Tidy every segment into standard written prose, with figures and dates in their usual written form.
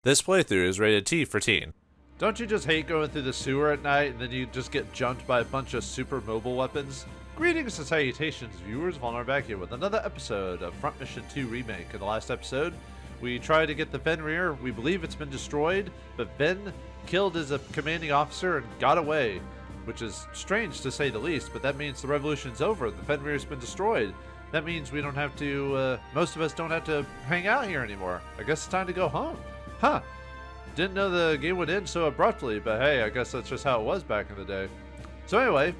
This playthrough is rated T for teen. Don't you just hate going through the sewer at night and then you just get jumped by a bunch of super mobile weapons? Greetings and salutations, viewers. Vauldemare back here with another episode of Front Mission 2 Remake. In the last episode, we tried to get the Fenrir. We believe it's been destroyed, but Ben killed his commanding officer and got away, which is strange to say the least, but that means the revolution's over. The Fenrir's been destroyed. That means we don't have to, most of us don't have to hang out here anymore. I guess it's time to go home. Huh. Didn't know the game would end so abruptly, but hey, I guess that's just how it was back in the day. So anyway,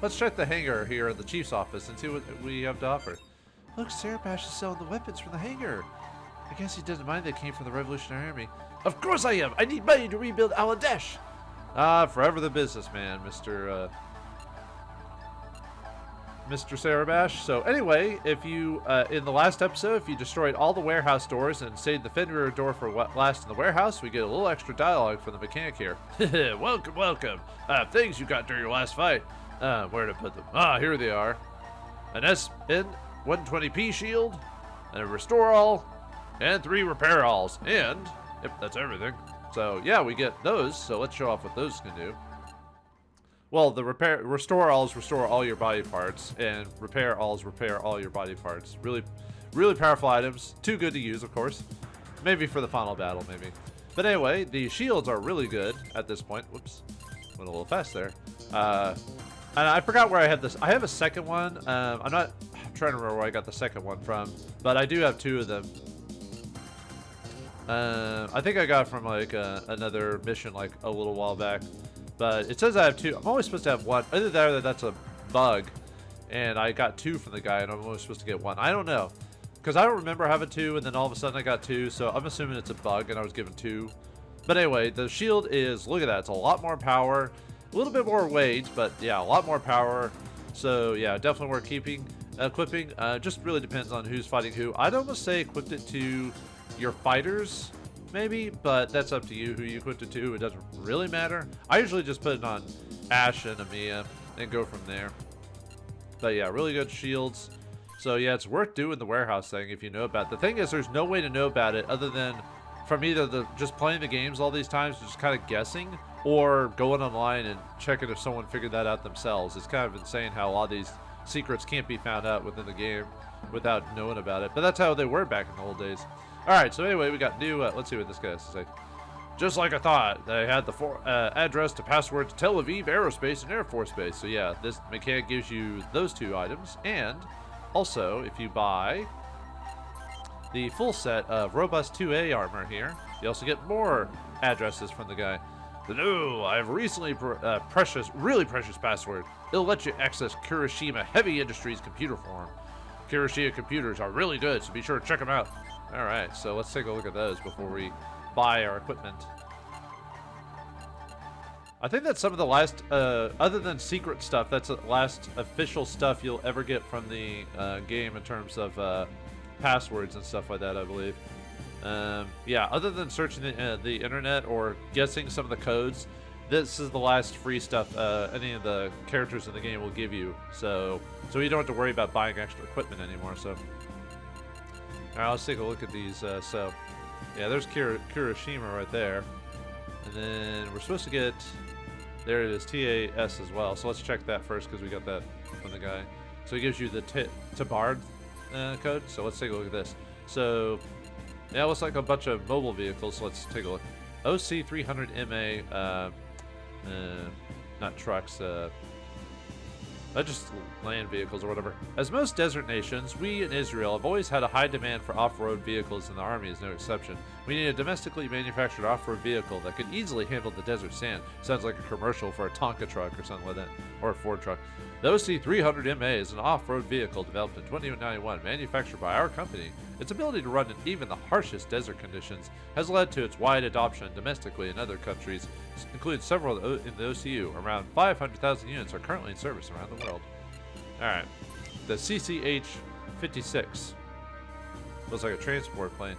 let's check the hangar here at the chief's office and see what we have to offer. Look, Serialized is selling the weapons from the hangar. I guess he doesn't mind they came from the Revolutionary Army. Of course I am! I need money to rebuild Alordesh! Ah, forever the businessman, Mr. Sarabash. So anyway, if you, in the last episode, if you destroyed all the warehouse doors and saved the Fenrir door for what last in the warehouse, we get a little extra dialogue from the mechanic here. Welcome, welcome. Things you got during your last fight. Where to put them? Ah, here they are. An SN 120p shield, and a restore all, and 3 repair alls. And, yep, that's everything. So yeah, we get those, so let's show off what those can do. Well, the restore alls restore all your body parts, and repair alls repair all your body parts. Really, really powerful items. Too good to use, of course. Maybe for the final battle, maybe. But anyway, the shields are really good at this point. Whoops, went a little fast there. And I forgot where I had this. I have a second one. I'm trying to remember where I got the second one from, but I do have 2 of them. I think I got from like another mission like a little while back. But it says I have 2. I'm always supposed to have 1. Either that or that's a bug. And I got 2 from the guy, and I'm only supposed to get 1. I don't know. Because I don't remember having 2, and then all of a sudden I got 2. So I'm assuming it's a bug, and I was given 2. But anyway, the shield is, look at that. It's a lot more power. A little bit more weight, but yeah, a lot more power. So yeah, definitely worth equipping. Just really depends on who's fighting who. I'd almost say equipped it to your fighters, maybe, but that's up to you who you equipped it to. It doesn't really matter. I usually just put it on Ash and Amiya and go from there. But yeah, really good shields. So yeah, it's worth doing the warehouse thing if you know about it. The thing is, there's no way to know about it other than from either just playing the games all these times, just kind of guessing, or going online and checking if someone figured that out themselves. It's kind of insane how a lot of these secrets can't be found out within the game without knowing about it. But that's how they were back in the old days. Alright, so anyway, we got new, let's see what this guy has to say. Just like I thought, they had the address to password to Tel Aviv Aerospace and Air Force Base. So yeah, this mechanic gives you those 2 items. And also, if you buy the full set of Robust 2A armor here, you also get more addresses from the guy. Hello, I have recently really precious password. It'll let you access Kirishima Heavy Industries computer farm. Kirishima computers are really good, so be sure to check them out. Alright, so let's take a look at those before we buy our equipment. I think that's some of the last, other than secret stuff, that's the last official stuff you'll ever get from the game in terms of passwords and stuff like that, I believe. Yeah, other than searching the internet or guessing some of the codes, this is the last free stuff any of the characters in the game will give you. So you don't have to worry about buying extra equipment anymore, so... Alright, let's take a look at these. So, yeah, there's Kirishima right there. And then we're supposed to get... There it is, TAS as well. So let's check that first because we got that from the guy. So he gives you the Tabard code. So let's take a look at this. So, yeah, it looks like a bunch of mobile vehicles. So let's take a look. OC300MA, not trucks, just land vehicles or whatever. As most desert nations, we in Israel have always had a high demand for off-road vehicles, and the Army is no exception. We need a domestically manufactured off-road vehicle that could easily handle the desert sand. Sounds like a commercial for a Tonka truck or something like that, or a Ford truck. The OC300MA is an off-road vehicle developed in 2091, manufactured by our company. Its ability to run in even the harshest desert conditions has led to its wide adoption domestically in other countries, including several in the OCU. Around 500,000 units are currently in service around the world. Alright, the CCH-56. Looks like a transport plane.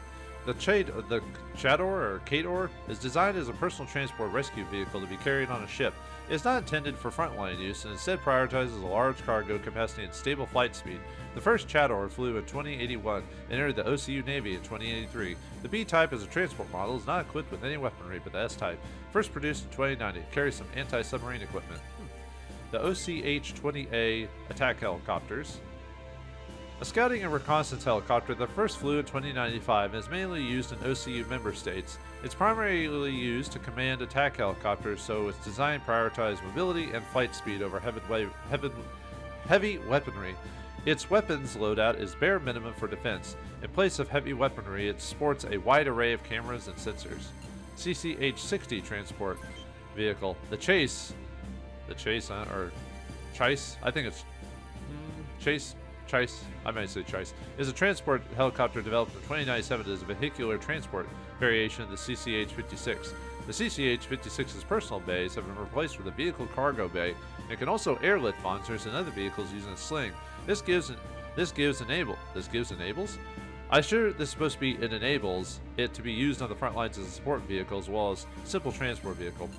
The Chador or Kador is designed as a personal transport rescue vehicle to be carried on a ship. It is not intended for frontline use and instead prioritizes a large cargo capacity and stable flight speed. The first Chador flew in 2081 and entered the OCU Navy in 2083. The B-type is a transport model, is not equipped with any weaponry, but the S-type, first produced in 2090, carries some anti-submarine equipment. The OCH-20A attack helicopters. A scouting and reconnaissance helicopter that first flew in 2095 and is mainly used in OCU member states. It's primarily used to command attack helicopters, so its design prioritizes mobility and flight speed over heavy weaponry. Its weapons loadout is bare minimum for defense. In place of heavy weaponry, it sports a wide array of cameras and sensors. CCH-60 transport vehicle. The Chase, or Chase? I think it's Chase. I might say Chase, is a transport helicopter developed in 2097 as a vehicular transport variation of the CCH-56. The CCH-56's personal bays have been replaced with a vehicle cargo bay and can also airlift wanzers and other vehicles using a sling. This gives enables? I'm sure this is supposed to be it enables it to be used on the front lines as a support vehicle as well as simple transport vehicle.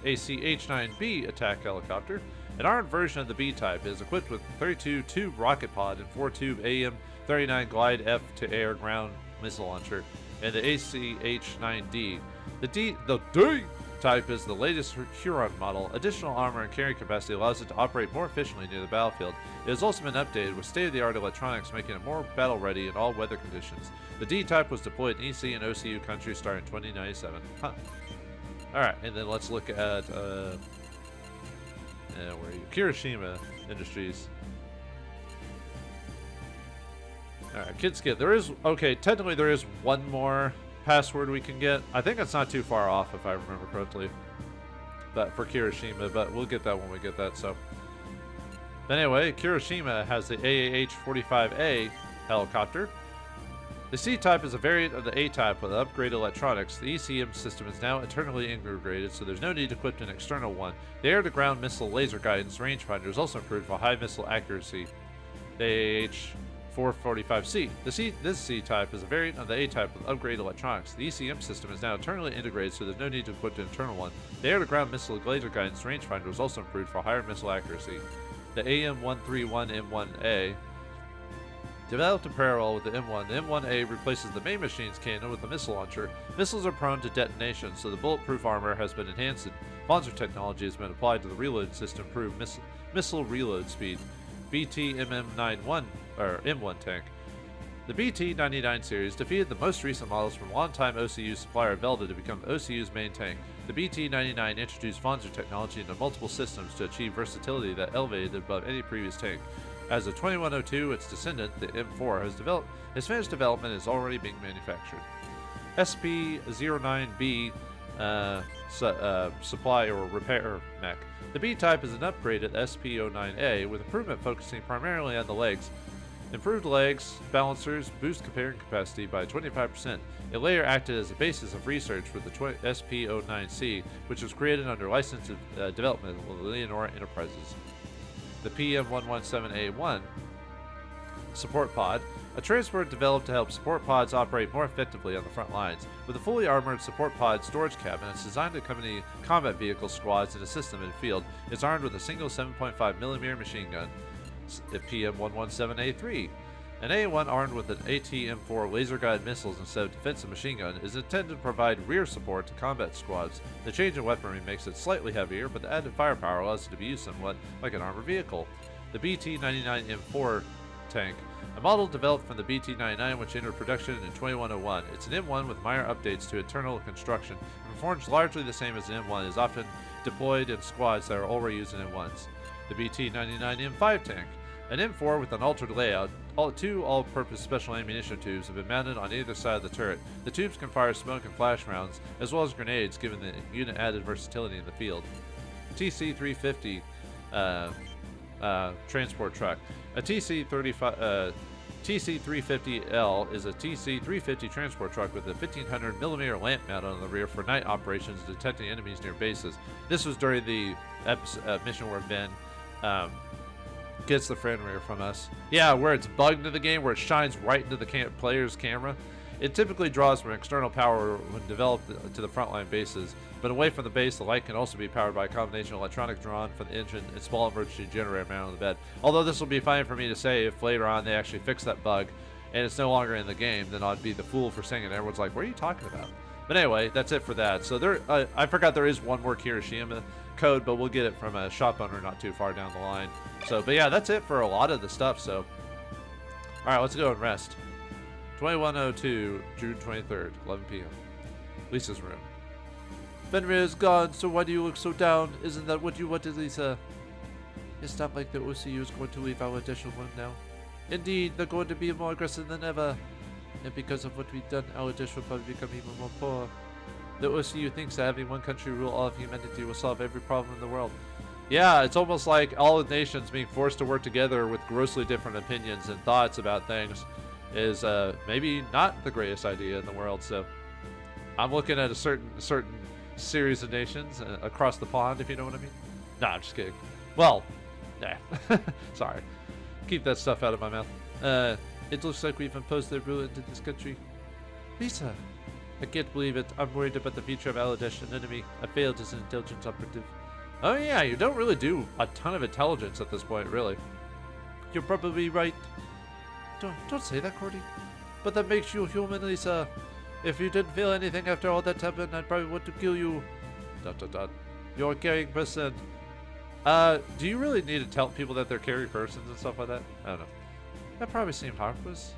A CH-9B attack helicopter. An armed version of the B-type is equipped with 32-tube rocket pod and 4-tube AIM-39 glide F-to-air ground missile launcher, and the ACH-9D. The D-type is the latest Huron model. Additional armor and carrying capacity allows it to operate more efficiently near the battlefield. It has also been updated with state-of-the-art electronics, making it more battle-ready in all weather conditions. The D-type was deployed in EC and OCU countries starting in 2097. Alright, and then let's look at where are you? Kirishima Industries. Alright, Kid Skid. Technically there is one more password we can get. I think it's not too far off if I remember correctly. But for Kirishima, but we'll get that when we get that, so. But anyway, Kirishima has the AAH-45A helicopter. The C-type is a variant of the A-type with upgraded electronics. The ECM system is now internally integrated, so there's no need to equip an external one. The air-to-ground missile laser guidance rangefinder is also improved for high missile accuracy. The AH-445C. This C-type is a variant of the A-type with upgraded electronics. The ECM system is now internally integrated, so there's no need to equip an internal one. The air-to-ground missile laser guidance rangefinder is also improved for higher missile accuracy. The AM-131M1A. Developed in parallel with the M1, the M1A replaces the main machine's cannon with a missile launcher. Missiles are prone to detonation, so the bulletproof armor has been enhanced. Wanzer technology has been applied to the reload system to improve missile reload speed. BT-MM91 or M1 tank. The BT-99 series defeated the most recent models from longtime OCU supplier Velda to become OCU's main tank. The BT-99 introduced Wanzer technology into multiple systems to achieve versatility that elevated it above any previous tank. As of 2102, its descendant, the M4, has finished development and is already being manufactured. SP-09B supply or repair mech. The B-type is an upgrade at SP-09A with improvement focusing primarily on the legs. Improved legs, balancers, boost carrying capacity by 25%. It later acted as a basis of research for the SP-09C, which was created under license development with Leonora Enterprises. The PM-117A1 support pod, a transport developed to help support pods operate more effectively on the front lines. With a fully armored support pod storage cabinet, it's designed to accompany combat vehicle squads and assist them in the field. It's armed with a single 7.5mm machine gun. The PM-117A3, an A1 armed with an AT-M4 laser-guided missiles instead of defensive machine gun, is intended to provide rear support to combat squads. The change in weaponry makes it slightly heavier, but the added firepower allows it to be used somewhat like an armored vehicle. The BT-99M4 tank, a model developed from the BT-99 which entered production in 2101. It's an M1 with minor updates to internal construction. It performs largely the same as an M1 and is often deployed in squads that are already used in M1s. The BT-99M5 tank, an M4 with an altered layout. Two all-purpose special ammunition tubes have been mounted on either side of the turret. The tubes can fire smoke and flash rounds, as well as grenades, giving the unit added versatility in the field. TC-350 transport truck. A TC-350L is a TC-350 transport truck with a 1500mm lamp mounted on the rear for night operations detecting enemies near bases. This was during the mission where Ben gets the Fenrir from us. Yeah, where it's bugged into the game, where it shines right into the player's camera. It typically draws from external power when developed to the frontline bases, but away from the base, the light can also be powered by a combination of electronics drawn from the engine and small emergency generator mounted on the bed. Although this will be fine for me to say if later on they actually fix that bug and it's no longer in the game, then I'd be the fool for saying it. Everyone's like, what are you talking about? But anyway, that's it for that. So there, I forgot there is one more Kirishima code, but we'll get it from a shop owner not too far down the line. So, but yeah, that's it for a lot of the stuff. So, all right, let's go and rest. 2102, June 23rd, 11 p.m. Lisa's room. Fenrir is gone, so why do you look so down? Isn't that what you wanted, Lisa? It's not like the OCU is going to leave our additional room now. Indeed, they're going to be more aggressive than ever. And because of what we've done, our dish will probably become even more poor. The OCU thinks that having one country rule all of humanity will solve every problem in the world. Yeah, it's almost like all the nations being forced to work together with grossly different opinions and thoughts about things is maybe not the greatest idea in the world. So I'm looking at a certain series of nations across the pond, if you know what I mean. Nah, I'm just kidding. Well, nah. Sorry. Keep that stuff out of my mouth. It looks like we've imposed their rule into this country. Lisa, I can't believe it. I'm worried about the future of Alordesh, an enemy. I failed as an intelligence operative. Oh yeah, you don't really do a ton of intelligence at this point, really. You're probably right. Don't say that, Cordy. But that makes you human, Lisa. If you didn't feel anything after all that happened, I'd probably want to kill you. ... You're a caring person. Do you really need to tell people that they're caring persons and stuff like that? I don't know. That probably seemed harmless.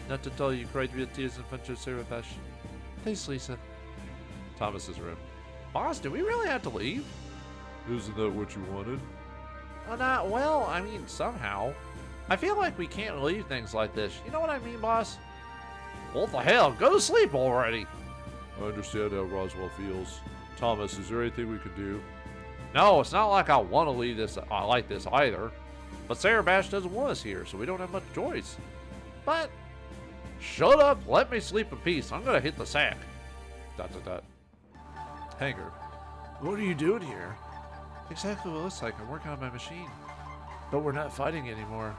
Not to tell you cried real tears in front of Sarah Bash. Thanks, Lisa. Thomas's room. Boss, do we really have to leave? Isn't that what you wanted? Not well, I mean, somehow. I feel like we can't leave things like this. You know what I mean, boss? What the hell? Go to sleep already. I understand how Roswell feels. Thomas, is there anything we could do? No, it's not like I want to leave this like this either. But Sarah Bash doesn't want us here, so we don't have much choice. But shut up, let me sleep in peace. I'm gonna hit the sack. ... Hanger. What are you doing here? Exactly what it looks like. I'm working on my machine. But we're not fighting anymore.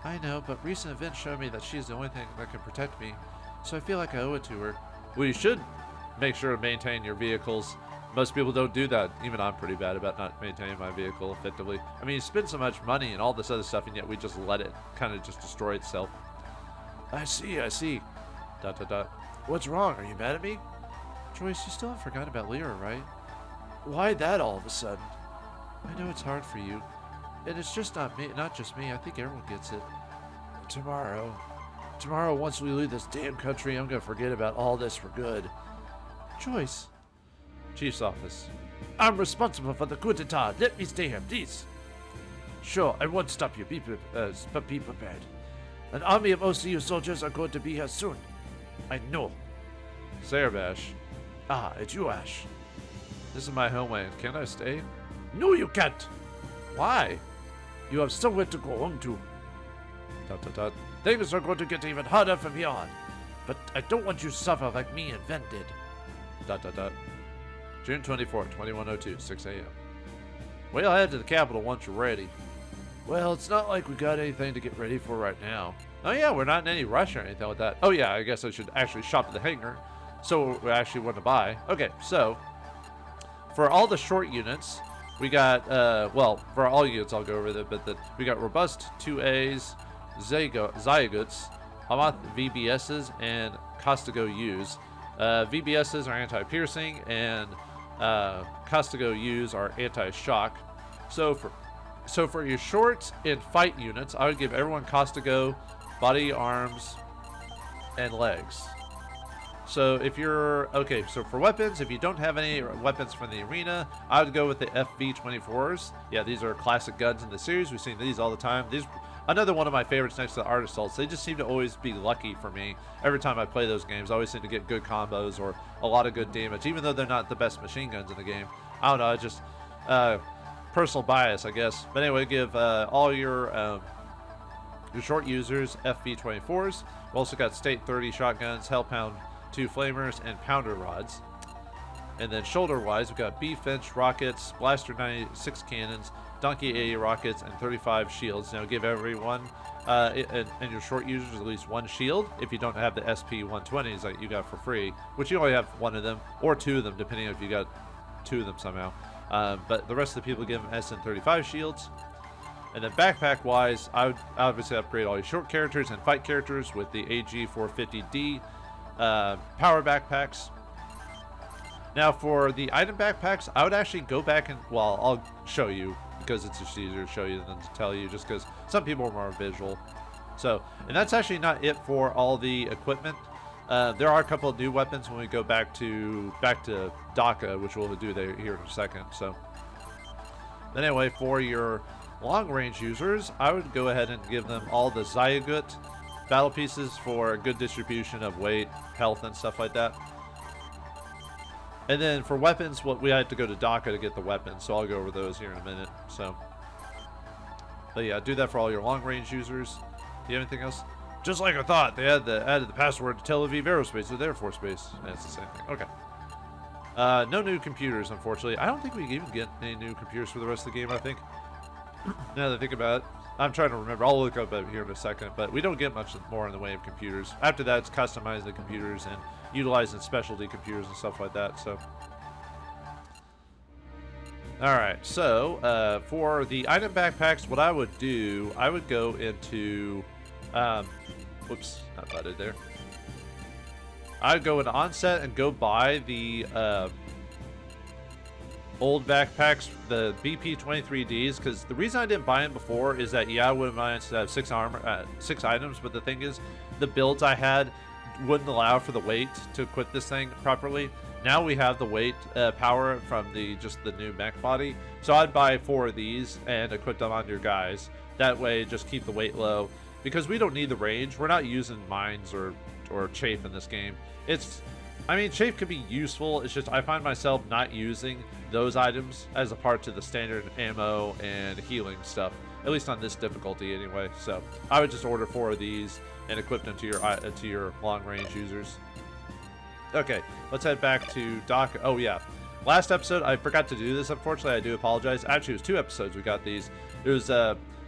I know, but recent events show me that she's the only thing that can protect me. So I feel like I owe it to her. Well, you should make sure to maintain your vehicles. Most people don't do that. Even I'm pretty bad about not maintaining my vehicle effectively. I mean, you spend so much money and all this other stuff, and yet we just let it kind of just destroy itself. I see. ... What's wrong? Are you mad at me? Joyce, you still haven't forgotten about Lyra, right? Why that all of a sudden? I know it's hard for you. And it's just not just me. I think everyone gets it. Tomorrow, once we leave this damn country, I'm gonna forget about all this for good. Joyce. Chief's office. I'm responsible for the coup d'etat. Let me stay here, please. Sure, I won't stop you. Be prepared. An army of OCU soldiers are going to be here soon. I know. Sarah Bash. Ah, it's you, Ash. This is my homeland. Can I stay? No, you can't. Why? You have somewhere to go home to. ... Things are going to get even harder from here on. But I don't want you to suffer like me and Ven did. ... June 24th, 2102, 6 a.m. We'll head to the capital once you're ready. Well, it's not like we got anything to get ready for right now. Oh yeah, we're not in any rush or anything like that. Oh yeah, I guess I should actually shop at the hangar. So we actually want to buy. Okay, so for all the short units, we got, well, for all units, I'll go over that, but we got Robust 2As, Zygotes, Hamath VBSs, and Costigo U's. VBSs are anti-piercing, and Costigo U's are anti-shock. So for your short and fight units, I would give everyone Costigo, body, arms, and legs. So if you're, okay, so for weapons, if you don't have any weapons from the arena, I would go with the FV-24s. Yeah, these are classic guns in the series. We've seen these all the time. These, another one of my favorites next to the Art Assaults. They just seem to always be lucky for me. Every time I play those games, I always seem to get good combos or a lot of good damage, even though they're not the best machine guns in the game. I don't know, it's just personal bias, I guess. But anyway, give all your short users FV-24s. We also got State 30 shotguns, Hellpound 2 flamers, and pounder rods. And then shoulder-wise, we've got B Finch rockets, Blaster 96 cannons, Donkey 80 rockets, and 35 shields. Now give everyone and your short users at least one shield if you don't have the SP 120s that you got for free, which you only have one of them or two of them, depending if you got two of them somehow. But the rest of the people give them SN 35 shields. And then backpack-wise, I would obviously upgrade all your short characters and fight characters with the AG 450D power backpacks. Now for the item backpacks, I would actually go back and, well, I'll show you because it's just easier to show you than to tell you, just because some people are more visual. So, and that's actually not it for all the equipment. There are a couple of new weapons when we go back to DACA, which we'll do there here in a second. So, anyway, for your long range users, I would go ahead and give them all the Zygote battle pieces for a good distribution of weight, health, and stuff like that. And then for weapons, we had to go to DACA to get the weapons, so I'll go over those here in a minute. So, but yeah, do that for all your long range users. Do you have anything else? Just like I thought, they added the password to Tel Aviv Aerospace with Air Force Base. That's the same thing. Okay. No new computers, unfortunately. I don't think we can even get any new computers for the rest of the game, I think. Now that I think about it, I'm trying to remember. I'll look up here in a second, but we don't get much more in the way of computers. After that, it's customizing the computers and utilizing specialty computers and stuff like that. So, all right. So, for the item backpacks, what I would do, I would go into, whoops, not butted there. I'd go into Onset and go buy the old backpacks, the BP-23Ds, because the reason I didn't buy them before is that, yeah, I wouldn't mind to have 6 items, but the thing is, the builds I had wouldn't allow for the weight to equip this thing properly. Now we have the weight power from just the new mech body, so I'd buy 4 of these and equip them on your guys. That way, just keep the weight low, because we don't need the range. We're not using mines or chafe in this game. I mean, chafe could be useful. It's just I find myself not using those items as a part to the standard ammo and healing stuff, at least on this difficulty anyway. So I would just order 4 of these and equip them to your long range users. Okay, let's head back to Doc. Oh yeah, last episode I forgot to do this. Unfortunately, I do apologize. Actually, it was 2 episodes we got these. It was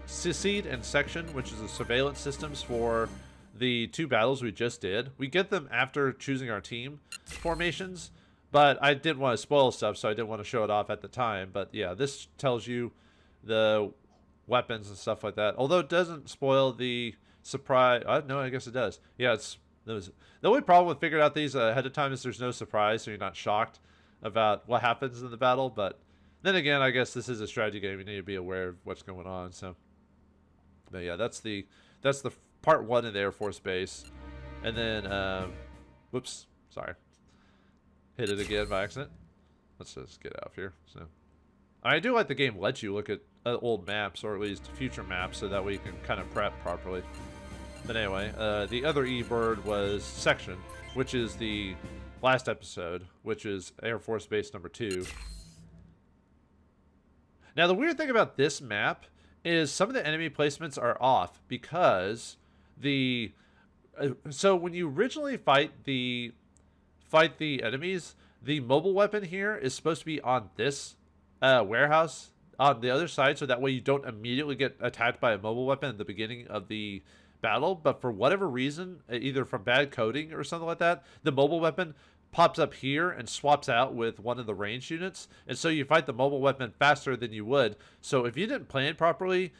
Seed and Section, which is the surveillance systems for the 2 battles we just did. We get them after choosing our team formations, but I didn't want to spoil stuff, so I didn't want to show it off at the time. But yeah, this tells you the weapons and stuff like that. Although it doesn't spoil the surprise. No, I guess it does. Yeah, the only problem with figuring out these ahead of time is there's no surprise, so you're not shocked about what happens in the battle. But then again, I guess this is a strategy game. You need to be aware of what's going on. So, but yeah, that's the Part 1 of the Air Force Base. And then, whoops, sorry. Hit it again by accident. Let's just get out of here. So, I do like the game lets you look at old maps, or at least future maps, so that way you can kind of prep properly. But anyway, the other E-Bird was Section, which is the last episode, which is Air Force Base number 2. Now, the weird thing about this map is some of the enemy placements are off because so when you originally fight the enemies, the mobile weapon here is supposed to be on this warehouse on the other side, so that way you don't immediately get attacked by a mobile weapon at the beginning of the battle. But for whatever reason, either from bad coding or something like that, the mobile weapon pops up here and swaps out with one of the ranged units, and so you fight the mobile weapon faster than you would. So if you didn't plan properly,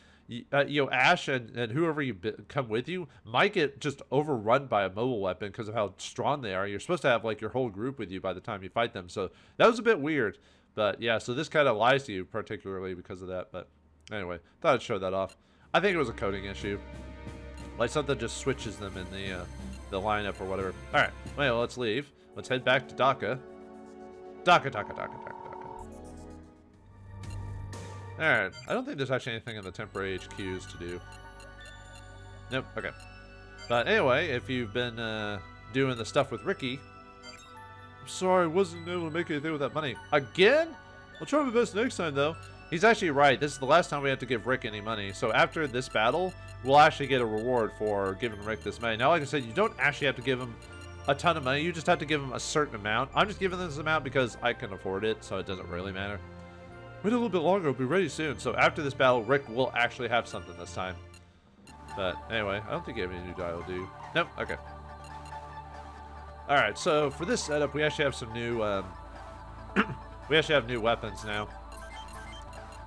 Ash and whoever you come with you might get just overrun by a mobile weapon because of how strong they are. You're supposed to have like your whole group with you by the time you fight them, so that was a bit weird. But yeah, so this kind of lies to you particularly because of that. But anyway, thought I'd show that off. I think it was a coding issue, like something just switches them in the lineup or whatever. All right, well, let's leave. Let's head back to DACA. DACA. Alright, I don't think there's actually anything in the temporary HQs to do. Nope, okay. But anyway, if you've been doing the stuff with Ricky, I'm sorry I wasn't able to make anything with that money. Again? I'll try my best next time, though. He's actually right. This is the last time we have to give Rick any money. So after this battle, we'll actually get a reward for giving Rick this money. Now, like I said, you don't actually have to give him a ton of money. You just have to give them a certain amount. I'm just giving this amount because I can afford it, so it doesn't really matter. Wait a little bit longer. We'll be ready soon. So after this battle, Rick will actually have something this time. But anyway, I don't think you have any new dial, do you? Nope. Okay. All right. So for this setup, we actually have some new. We actually have new weapons now.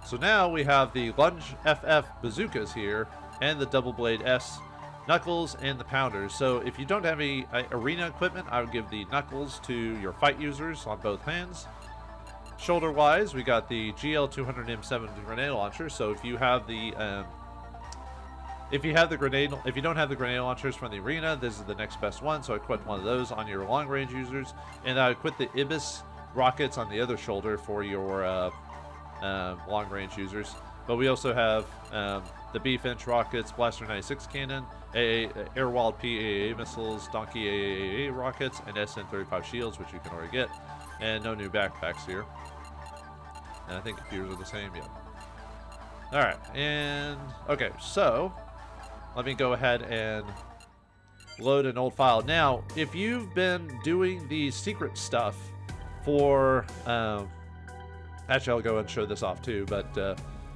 So now we have the Lunge FF bazookas here, and the Double Blade S Knuckles and the Pounders. So if you don't have any arena equipment, I would give the Knuckles to your fight users on both hands. Shoulder-wise, we got the GL200M7 grenade launcher. So if you have the if you don't have the grenade launchers from the arena, this is the next best one. So I equip one of those on your long-range users, and I equip the Ibis rockets on the other shoulder for your long-range users. But we also have the B-Finch rockets, Blaster 96 cannon, Airwald PAA missiles, Donkey AAA rockets, and SN35 shields, which you can already get. And no new backpacks here. And I think computers are the same, yeah. Alright, and okay, so let me go ahead and load an old file. Now, if you've been doing the secret stuff for actually, I'll go and show this off too, but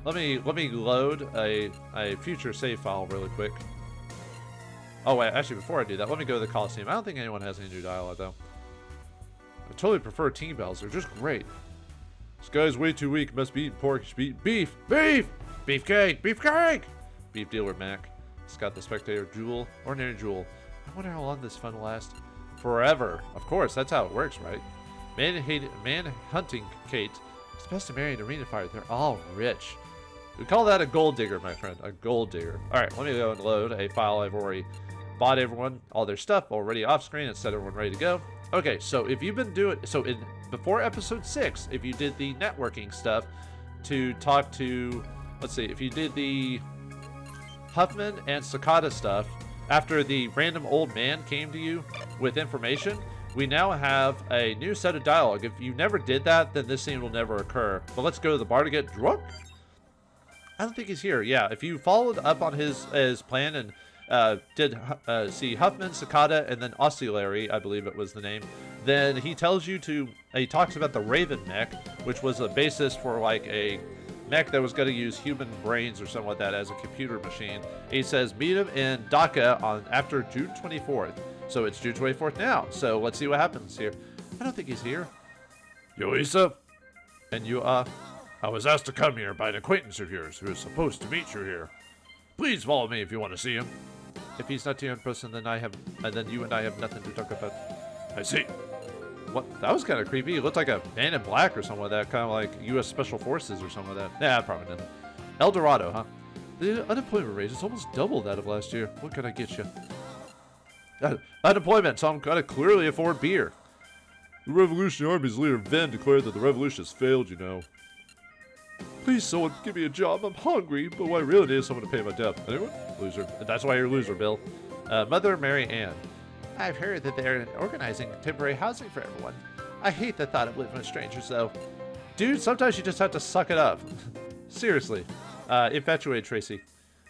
let me load a future save file really quick. Oh wait, actually before I do that, let me go to the Coliseum. I don't think anyone has any new dialogue though. I totally prefer team bells. They're just great. This guy's way too weak. Must be eating pork. Should be eating beef. Beef! Beefcake! Beefcake! Beef dealer Mac. Scott the Spectator Jewel. Ordinary Jewel. I wonder how long this fun will last. Forever. Of course, that's how it works, right? Man hunting Kate. It's best to marry an arena fighter. They're all rich. We call that a gold digger, my friend. A gold digger. Alright, let me go and load a file. I've already bought everyone all their stuff already off screen and set everyone ready to go. Okay, so if you've been doing before episode 6, if you did the networking stuff to talk to, let's see, if you did the Huffman and Cicada stuff after the random old man came to you with information, we now have a new set of dialogue. If you never did that, then this scene will never occur. But let's go to the bar to get drunk. I don't think he's here. Yeah, if you followed up on his plan and did see Huffman, Cicada, and then Oscillary, I believe it was the name, then he tells you to, he talks about the Raven mech, which was a basis for like a mech that was going to use human brains or something like that as a computer machine. He says meet him in Dhaka on after June 24th. So it's June 24th now. So let's see what happens here. I don't think he's here. Yo, Issa. And you I was asked to come here by an acquaintance of yours who is supposed to meet you here. Please follow me if you want to see him. If he's not here in person, then then you and I have nothing to talk about. I see. What? That was kind of creepy. He looked like a man in black or something like that. Kind of like U.S. Special Forces or something like that. Nah, probably not. El Dorado, huh? The unemployment rate is almost double that of last year. What can I get you? Unemployment, so I'm gonna clearly afford beer. The Revolutionary Army's leader, Ven, declared that the revolution has failed, you know. Please, someone give me a job. I'm hungry, but what I really need is someone to pay my debt. Anyone? Loser. That's why you're a loser, Bill. Mother Mary Ann. I've heard that they're organizing temporary housing for everyone. I hate the thought of living with strangers, though. Dude, sometimes you just have to suck it up. Seriously. Infatuated Tracy.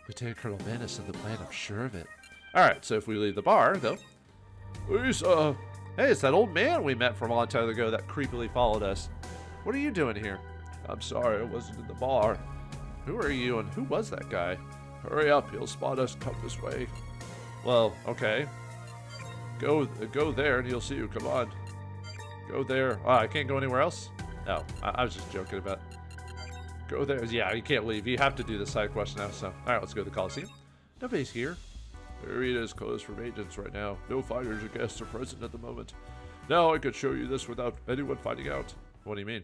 Lieutenant Colonel Venice and the plan, I'm sure of it. Alright, so if we leave the bar, though. Hey, it's that old man we met from a long time ago that creepily followed us. What are you doing here? I'm sorry, I wasn't in the bar. Who are you and who was that guy? Hurry up, he'll spot us. Come this way. Well, okay. Go there and you'll see you. Come on. Go there. Oh, I can't go anywhere else? No, I was just joking about. Go there. Yeah, you can't leave. You have to do the side quest now, so. Alright, let's go to the Coliseum. Nobody's here. The arena is closed for maintenance right now. No fighters or guests are present at the moment. Now I could show you this without anyone finding out. What do you mean?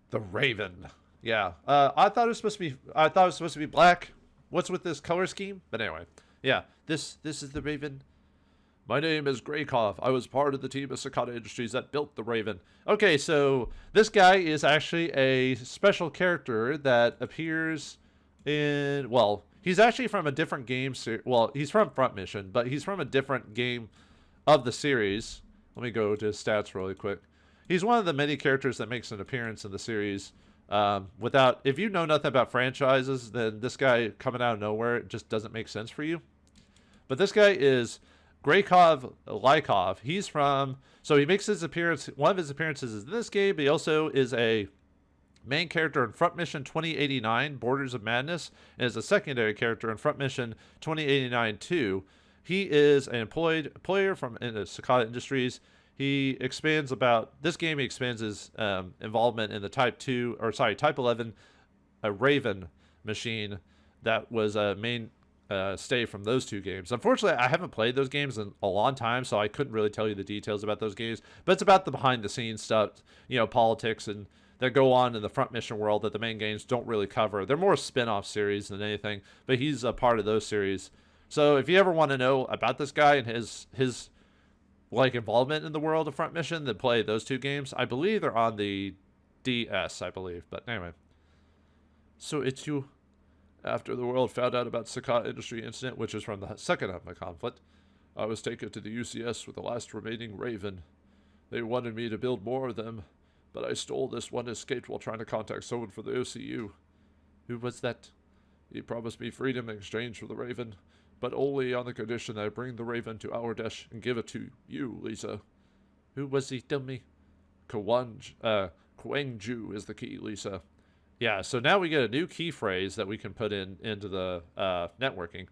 The Raven. Yeah. I thought it was supposed to be black. What's with this color scheme? But anyway. Yeah. This is the Raven. My name is Graykoff. I was part of the team of Cicada Industries that built the Raven. Okay, so this guy is actually a special character that appears in, well, he's actually from a different game well, he's from Front Mission, but he's from a different game of the series. Let me go to his stats really quick. He's one of the many characters that makes an appearance in the series. If you know nothing about franchises, then this guy coming out of nowhere, it just doesn't make sense for you. But this guy is Greykov Lykov. He's from, so he makes his appearance, one of his appearances is in this game, but he also is a main character in Front Mission 2089, Borders of Madness, and is a secondary character in Front Mission 2089 2. He is an employed player from Sakata Industries. He expands about, this game he expands his involvement in the Type 11 Raven machine that was a main stay from those two games. Unfortunately, I haven't played those games in a long time, so I couldn't really tell you the details about those games, but it's about the behind the scenes stuff, you know, politics and that go on in the Front Mission world that the main games don't really cover. They're more spin-off series than anything, but he's a part of those series. So if you ever want to know about this guy and his like involvement in the world of Front Mission, then play those two games. I believe they're on the DS, I believe. But anyway. So it's you. After the world found out about Sakata Industry incident, which is from the second of my conflict, I was taken to the UCS with the last remaining Raven. They wanted me to build more of them, but I stole this one, escaped while trying to contact someone for the OCU. Who was that? He promised me freedom in exchange for the Raven, but only on the condition that I bring the Raven to Alordesh and give it to you, Lisa. Who was he? Tell me. Kwangju is the key, Lisa. Yeah, so now we get a new key phrase that we can put into the networking.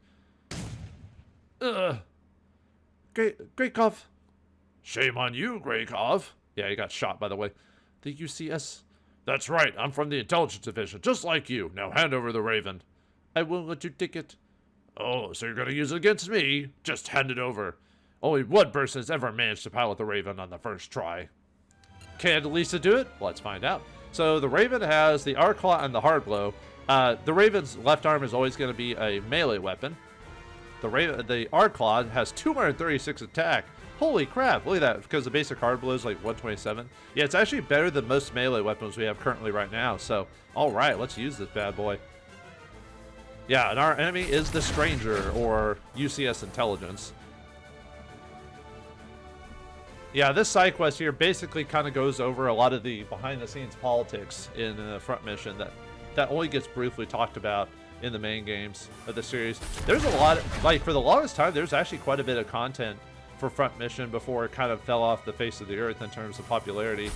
Greykov. Shame on you, Greykov. Yeah, he got shot, by the way. The UCS. That's right, I'm from the intelligence division, just like you. Now hand over the Raven. I won't let you take it. Oh, so you're going to use it against me? Just hand it over. Only one person has ever managed to pilot the Raven on the first try. Can Lisa do it? Let's find out. So the Raven has the R-Claw and the Hard Blow. The Raven's left arm is always going to be a melee weapon. The R-Claw has 236 attack. Holy crap, look at that, because the basic Hard Blow is like 127. Yeah, it's actually better than most melee weapons we have currently right now. So, alright, let's use this bad boy. Yeah, and our enemy is the Stranger, or UCS Intelligence. Yeah, this side quest here basically kind of goes over a lot of the behind-the-scenes politics in the Front Mission that only gets briefly talked about in the main games of the series. There's a lot, like, for the longest time, there's actually quite a bit of content for Front Mission before it kind of fell off the face of the earth in terms of popularity.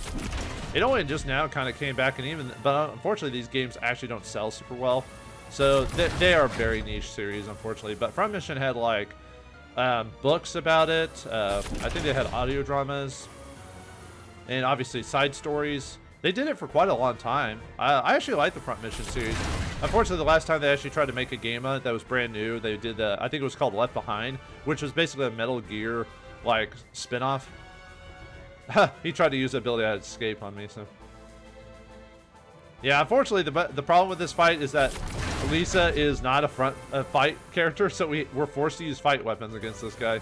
It only just now kind of came back, but unfortunately these games actually don't sell super well. So they are a very niche series, unfortunately. But Front Mission had like books about it. I think they had audio dramas, and obviously side stories. They did it for quite a long time. I actually like the Front Mission series. Unfortunately, the last time they actually tried to make a game that was brand new, they did I think it was called Left Behind, which was basically a Metal Gear like spin-off. He tried to use the ability to escape on me, so. Yeah, unfortunately, the problem with this fight is that Lisa is not a fight character, so we're forced to use fight weapons against this guy.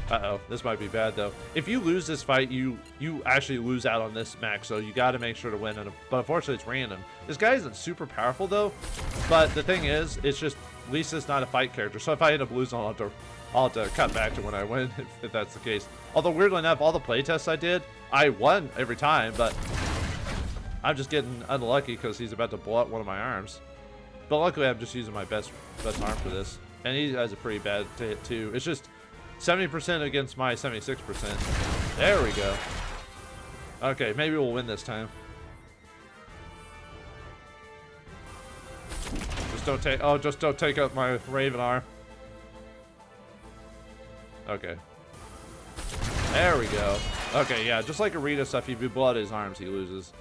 Uh-oh, this might be bad, though. If you lose this fight, you actually lose out on this max, so you got to make sure to win. But unfortunately, it's random. This guy isn't super powerful, though, but the thing is, it's just Lisa's not a fight character, so if I end up losing, I'll have to cut back to when I win, if that's the case. Although, weirdly enough, all the playtests I did, I won every time, but I'm just getting unlucky because he's about to blow up one of my arms. But luckily, I'm just using my best arm for this. And he has a pretty bad hit, too. It's just 70% against my 76%. There we go. Okay, maybe we'll win this time. Just don't take out my Raven arm. Okay. There we go. Okay, yeah, just like Arena stuff, if you blow out his arms, he loses.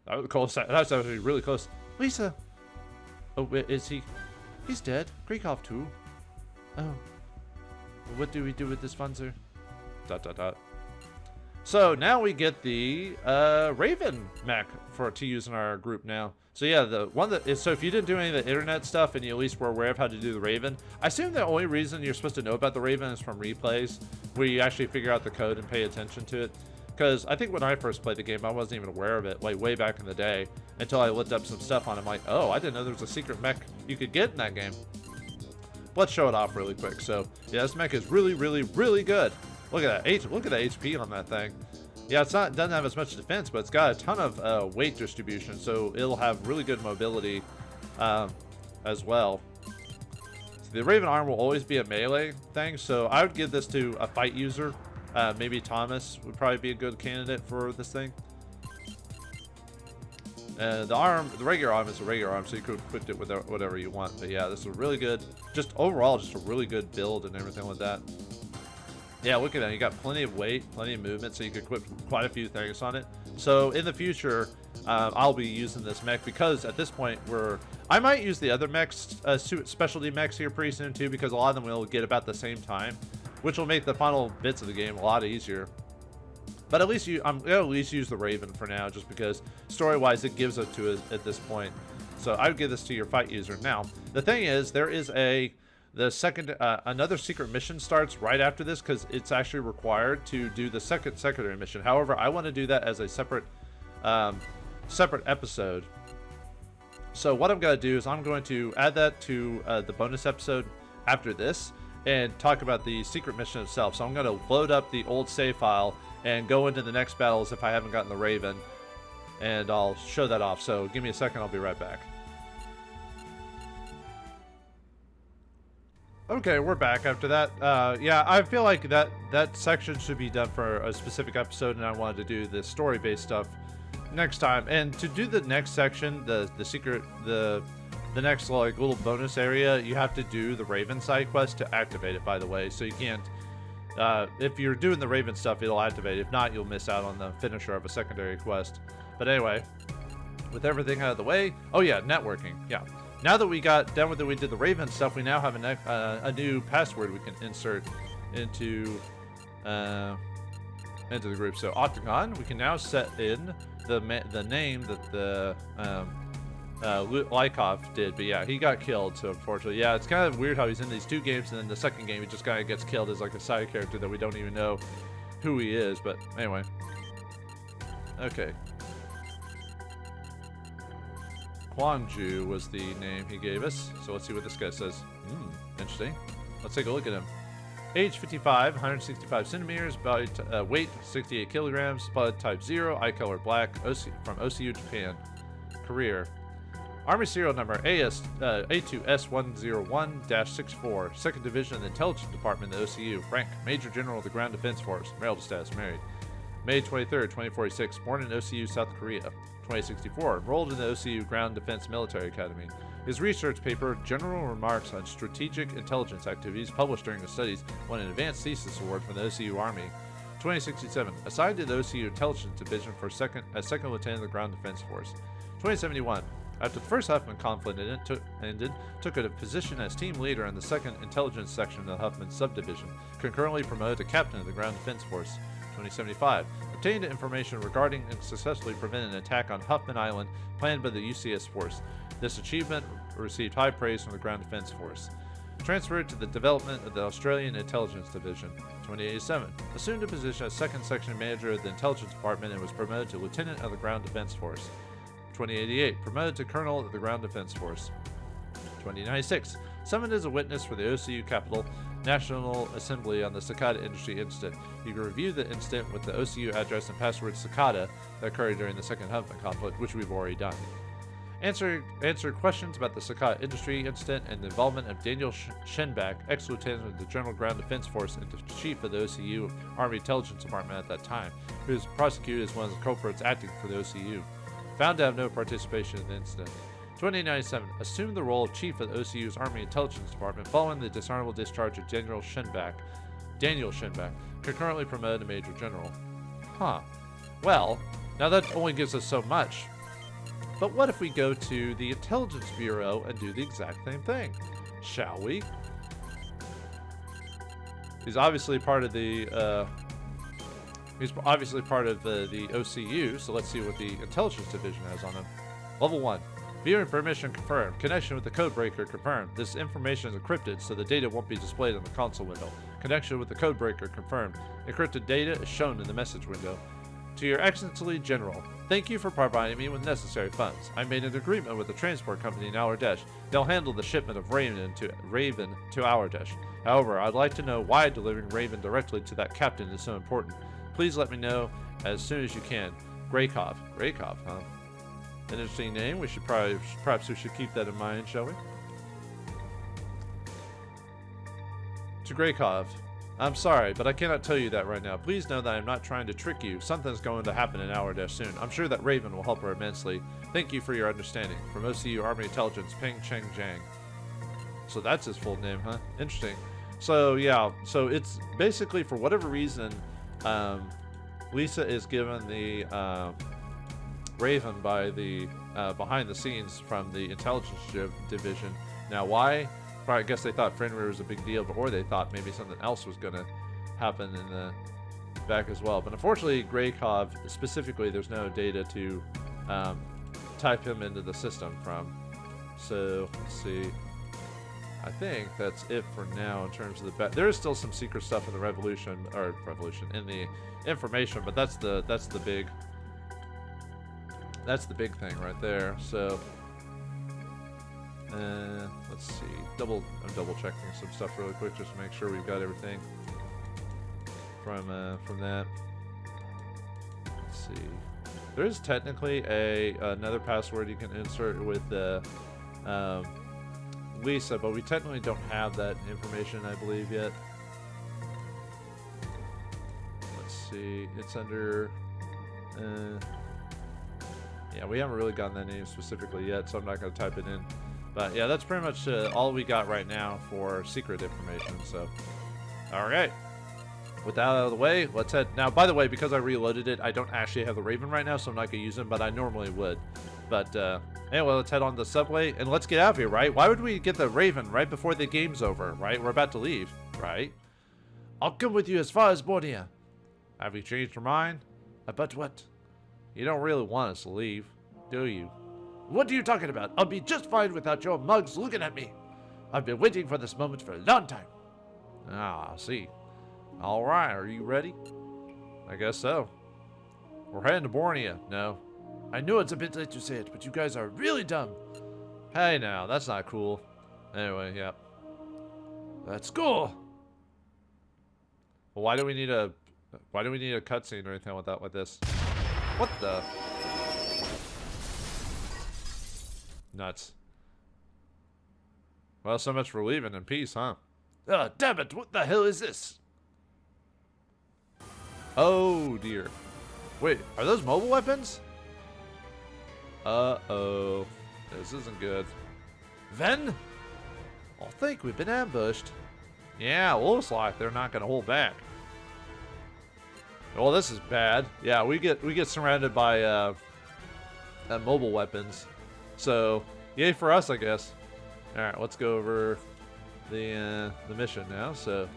That was close. That's actually really close. Lisa! Oh, is he? He's dead. Greykov too. Oh. What do we do with this Funzer? ... So now we get the Raven mech to use in our group now. So yeah, the one that is, so if you didn't do any of the internet stuff and you at least were aware of how to do the Raven, I assume the only reason you're supposed to know about the Raven is from replays, where you actually figure out the code and pay attention to it. Because I think when I first played the game, I wasn't even aware of it, like way back in the day, until I looked up some stuff on it. I'm like, oh, I didn't know there was a secret mech you could get in that game. Let's show it off really quick. So yeah, this mech is really, really, really good. Look at that. Look at the HP on that thing. Yeah, doesn't have as much defense, but it's got a ton of weight distribution, so it'll have really good mobility as well. So The Raven arm will always be a melee thing, so I would give this to a fight user. Maybe Thomas would probably be a good candidate for this thing. The regular arm is a regular arm, so you could equip it with whatever you want. But yeah, this is really good. Just overall, just a really good build and everything like that. Yeah, look at that. You got plenty of weight, plenty of movement, so you can equip quite a few things on it. So in the future, I'll be using this mech because at this point I might use the other mechs, specialty mechs here pretty soon too, because a lot of them will get about the same time, which will make the final bits of the game a lot easier. But at least I'm gonna at least use the Raven for now, just because story-wise it gives it to us at this point. So I would give this to your fight user. Now the thing is, there is another secret mission starts right after this, because it's actually required to do the second secondary mission. However, I want to do that as a separate episode. So what I'm going to do is I'm going to add that to the bonus episode after this and talk about the secret mission itself. So I'm going to load up the old save file and go into the next battles if I haven't gotten the Raven, and I'll show that off. So give me a second, I'll be right back. Okay, we're back after that. Yeah, I feel like that section should be done for a specific episode, and I wanted to do the story-based stuff next time. And to do the next section, the next like little bonus area, you have to do the Raven side quest to activate it, by the way. So you can't, if you're doing the Raven stuff, it'll activate. If not, you'll miss out on the finisher of a secondary quest. But anyway, with everything out of the way, oh yeah, networking, yeah. Now that we got done with it, we did the Raven stuff, we now have a new password we can insert into the group. So Octagon, we can now set in the name that the Lykov did, but yeah, he got killed, so unfortunately. Yeah, it's kind of weird how he's in these two games, and then the second game he just kind of gets killed as like a side character that we don't even know who he is, but anyway. Okay. Kwangju was the name he gave us, so let's see what this guy says. Interesting. Let's take a look at him. Age 55, 165 centimeters, body weight 68 kilograms, blood type 0, eye color black, from OCU Japan. Career. Army serial number A2S101-64, 2nd Division of the Intelligence Department of the OCU. Rank, Major General of the Ground Defense Force. Marital status, married. May 23rd, 2046, born in OCU, South Korea. 2064, enrolled in the OCU Ground Defense Military Academy. His research paper, General Remarks on Strategic Intelligence Activities, published during his studies, won an advanced thesis award from the OCU Army. 2067, assigned to the OCU Intelligence Division as second lieutenant of the Ground Defense Force. 2071, after the first Huffman conflict ended, took a position as team leader in the 2nd Intelligence Section of the Huffman Subdivision, concurrently promoted to captain of the Ground Defense Force. 2075, obtained information regarding and successfully prevented an attack on Huffman Island planned by the UCS Force. This achievement received high praise from the Ground Defense Force. Transferred to the development of the Australian Intelligence Division. 2087, assumed a position as 2nd Section Manager of the Intelligence Department and was promoted to Lieutenant of the Ground Defense Force. 2088, promoted to Colonel of the Ground Defense Force. 2096, summoned as a witness for the OCU Capitol National Assembly on the Cicada Industry Incident. You can review the incident with the OCU address and password Cicada that occurred during the 2nd Huffman conflict, which we've already done. Answered questions about the Cicada Industry Incident and the involvement of Daniel Schenbach, ex-lieutenant of the General Ground Defense Force and the chief of the OCU Army Intelligence Department at that time, who was prosecuted as one of the culprits acting for the OCU. Found to have no participation in the incident. 2097, assumed the role of chief of the OCU's Army Intelligence Department following the dishonorable discharge of Daniel Schenbach, concurrently promoted to Major General. Huh. Well, now that only gives us so much. But what if we go to the Intelligence Bureau and do the exact same thing? Shall we? He's obviously part of the OCU, so let's see what the Intelligence Division has on him. Level 1. Viewing permission confirmed. Connection with the codebreaker confirmed. This information is encrypted, so the data won't be displayed in the console window. Connection with the codebreaker confirmed. Encrypted data is shown in the message window. To Your Excellency General, thank you for providing me with necessary funds. I made an agreement with the transport company in Alordesh. They'll handle the shipment of Raven to Alordesh. However, I'd like to know why delivering Raven directly to that captain is so important. Please let me know as soon as you can. Graykov. Graykov, huh? An interesting name. Perhaps we should keep that in mind, shall we? To Greykov, I'm sorry, but I cannot tell you that right now. Please know that I'm not trying to trick you. Something's going to happen in Alordesh soon. I'm sure that Raven will help her immensely. Thank you for your understanding. From OCU Army Intelligence, Peng Cheng Jang. So that's his full name, huh? Interesting. So yeah, so it's basically, for whatever reason, Lisa is given the Raven by the behind the scenes from the intelligence division. Now why? I guess they thought Fenrir was a big deal, or they thought maybe something else was going to happen in the back as well. But unfortunately, Greykov, specifically, there's no data to type him into the system from. So, let's see. I think that's it for now in terms of the there is still some secret stuff in the revolution in the information, but that's the big thing right there. So let's see. I'm double checking some stuff really quick just to make sure we've got everything from that. Let's see. There is technically another password you can insert with the Lisa, but we technically don't have that information, I believe, yet. Let's see. It's under. Yeah, we haven't really gotten that name specifically yet, so I'm not going to type it in. But yeah, that's pretty much all we got right now for secret information. So, all right. With that out of the way, let's head. Now, by the way, because I reloaded it, I don't actually have the Raven right now, so I'm not going to use him, but I normally would. But anyway, let's head on the subway and let's get out of here, right? Why would we get the Raven right before the game's over, right? We're about to leave, right? I'll come with you as far as Borneo. Have you changed your mind? About what? You don't really want us to leave, do you? What are you talking about? I'll be just fine without your mugs looking at me. I've been waiting for this moment for a long time. Ah, I see. All right, are you ready? I guess so. We're heading to Borneo. No. I know it's a bit late to say it, but you guys are really dumb. Hey now, that's not cool. Anyway, yeah. Let's go. Well, why do we need a cutscene or anything with this? What the? Nuts. Well, so much for leaving in peace, huh? Oh, damn it, what the hell is this? Oh, dear. Wait, are those mobile weapons? Uh-oh. This isn't good. Ven? I think we've been ambushed. Yeah, looks like they're not going to hold back. Well, this is bad. Yeah, we get surrounded by mobile weapons. So, yay for us, I guess. All right, let's go over the mission now. So,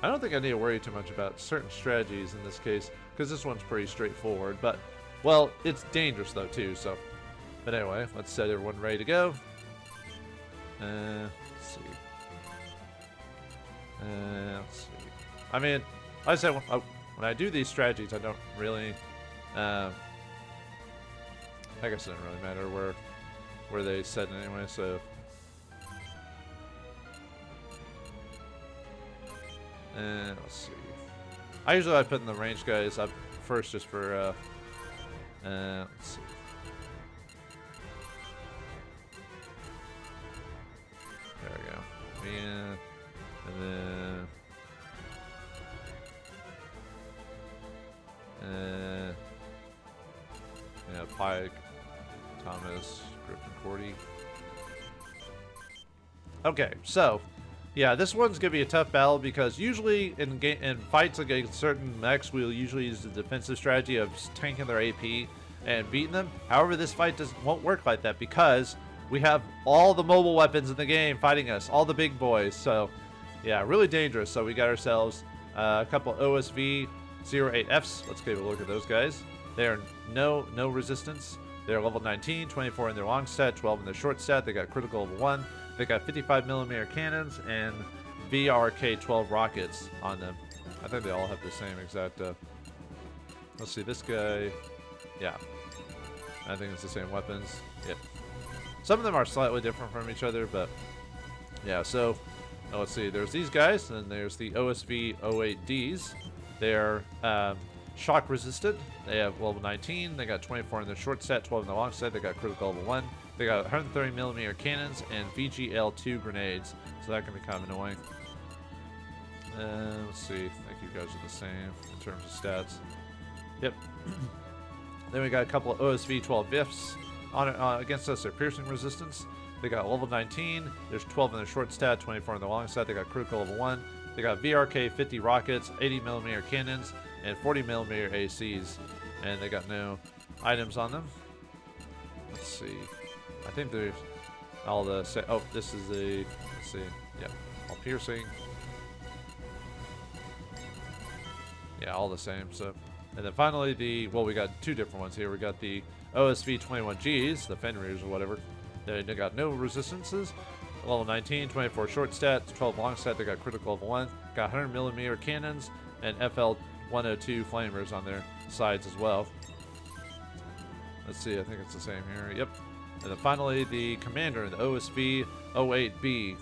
I don't think I need to worry too much about certain strategies in this case, because this one's pretty straightforward. But, well, it's dangerous though too. So, but anyway, let's set everyone ready to go. Let's see. Let's see. I mean, like I said, when I do these strategies, I don't really. I guess it doesn't really matter where they set it anyway. So. Let's see. I usually like putting the range guys up first just for let's see. There we go. Yeah. And then yeah, Pike, Thomas, Griffin, Cordy. Okay, so yeah, this one's gonna be a tough battle because usually in fights against certain mechs, we'll usually use the defensive strategy of tanking their AP and beating them. However, this fight won't work like that because we have all the mobile weapons in the game fighting us, all the big boys. So, yeah, really dangerous. So we got ourselves a couple OSV 08Fs. Let's take a look at those guys. They are no resistance. They're level 19, 24 in their long set, 12 in their short set. They got critical level 1. They got 55mm cannons and VRK-12 rockets on them. I think they all have the same exact. Let's see, this guy. Yeah, I think it's the same weapons. Yep. Some of them are slightly different from each other, but yeah. So let's see. There's these guys, and there's the OSV 08Ds. They're shock resistant. They have level 19. They got 24 in their short set, 12 in the long set. They got critical level 1. They got 130mm cannons and VGL-2 grenades, so that can be kind of annoying. Let's see. I think you guys are the same in terms of stats. Yep. Then we got a couple of OSV 12 Vifts on against us. Their piercing resistance. They got level 19. There's 12 in their short stat, 24 in their long stat. They got critical level 1. They got VRK 50 rockets, 80mm cannons, and 40mm ACs. And they got no items on them. Let's see. I think there's all the... Oh, this is the... Let's see. Yeah. All piercing. Yeah, all the same. So, and then finally well, we got two different ones here. We got the OSV 21Gs, the Fenrirs or whatever. They got no resistances. Level 19, 24 short stat, 12 long stat. They got critical level 1. Got 100mm cannons and FL 102 flamers on their sides as well. Let's see, I think it's the same here. Yep. And then finally, the commander, the OSV 08B.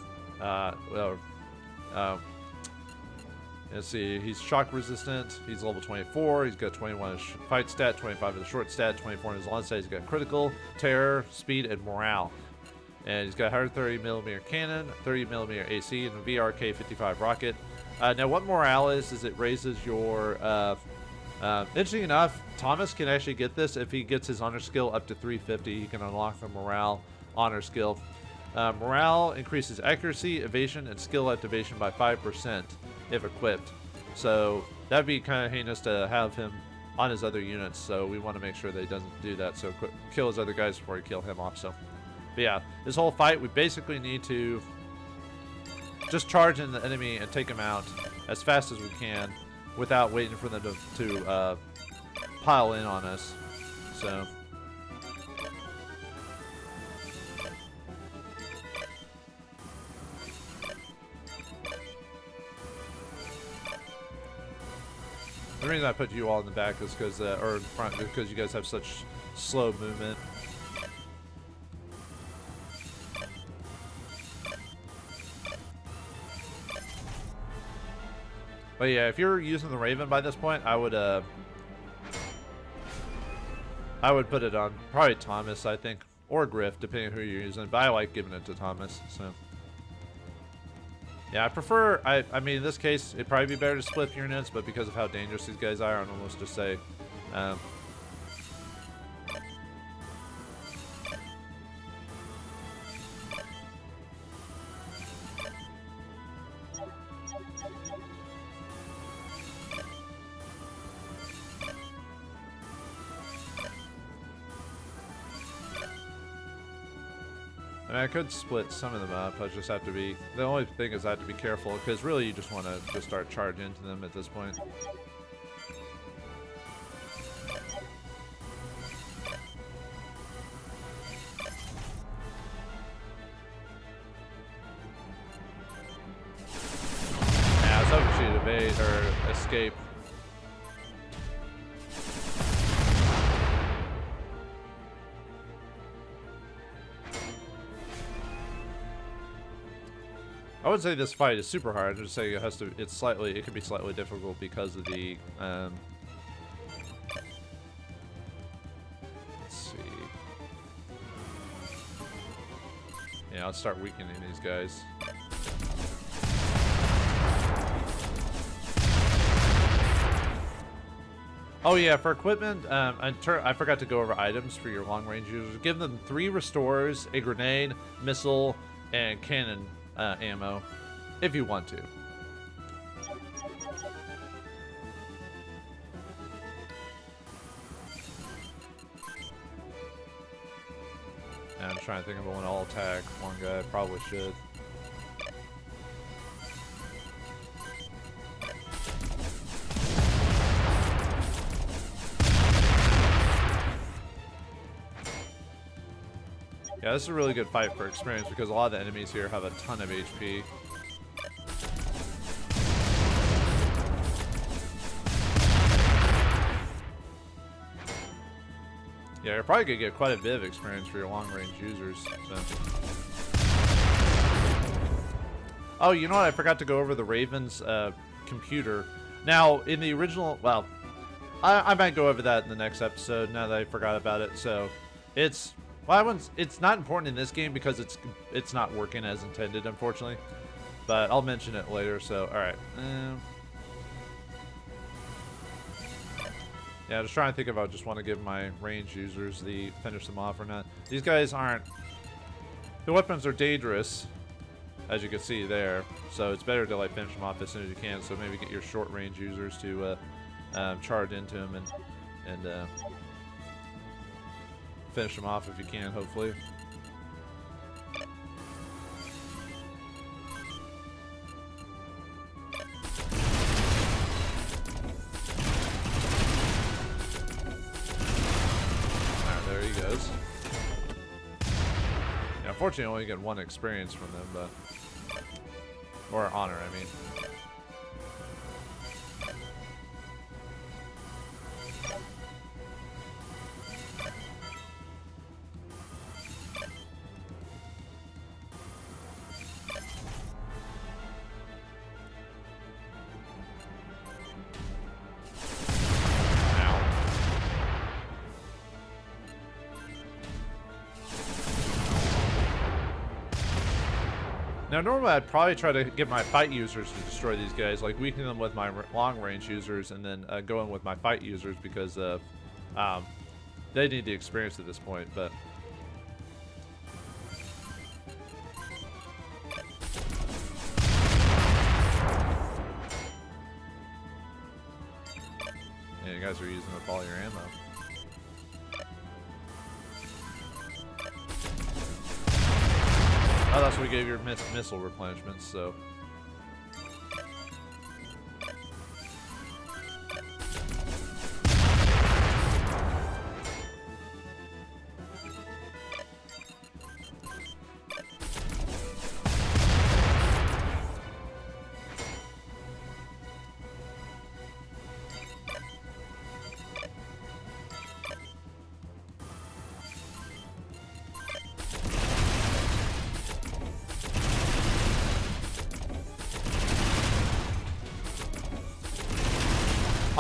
Let's see, he's shock resistant. He's level 24. He's got 21 in his fight stat, 25 in his short stat, 24 in his long stat. He's got critical, terror, speed, and morale. And he's got 130mm cannon, 30mm AC, and a VRK 55 rocket. Now, what morale is it raises your... interesting enough, Thomas can actually get this. If he gets his honor skill up to 350, he can unlock the morale honor skill. Morale increases accuracy, evasion, and skill activation by 5% if equipped. So that'd be kind of heinous to have him on his other units. So we want to make sure that he doesn't do that. So kill his other guys before you kill him off. So, but yeah, this whole fight, we basically need to just charge in the enemy and take him out as fast as we can without waiting for them to pile in on us. So. The reason I put you all in the back is because, or in front, because you guys have such slow movement. But yeah, if you're using the Raven by this point, I would put it on probably Thomas, I think, or Griff, depending on who you're using. But I like giving it to Thomas. So yeah, I prefer. I mean, in this case, it'd probably be better to split units, but because of how dangerous these guys are, I'd almost just say. I mean, I could split some of them up. I just have to be... The only thing is I have to be careful, because really you just want to just start charging into them at this point. Yeah, I was hoping she'd evade or escape. I wouldn't say this fight is super hard. I'm just saying it has to. It can be slightly difficult because of the. Let's see. Yeah, I'll start weakening these guys. Oh yeah, for equipment, I forgot to go over items for your long-range users. Give them 3 restorers, a grenade, missile, and cannon. Ammo, if you want to. And I'm trying to think of one all attack. One guy probably should. Yeah, this is a really good fight for experience because a lot of the enemies here have a ton of HP. Yeah, you're probably gonna get quite a bit of experience for your long-range users. So. Oh, you know what? I forgot to go over the Raven's computer. Now, in the original, well, I might go over that in the next episode. Now that I forgot about it, so it's. Well, it's not important in this game because it's not working as intended, unfortunately. but I'll mention it later. So, all right. Yeah, just trying to think if I just want to give my range users the finish them off or not. These guys aren't. The weapons are dangerous, as you can see there. So it's better to like finish them off as soon as you can. So maybe get your short range users to charge into them and finish them off if you can, hopefully. Unfortunately, I only get 1 experience from them, but... Or honor, I mean. Now, normally I'd probably try to get my fight users to destroy these guys, like weaken them with my long-range users, and then go in with my fight users because they need the experience at this point. But yeah, you guys are using up all your ammo. Oh, that's what we gave your missile replenishments, so.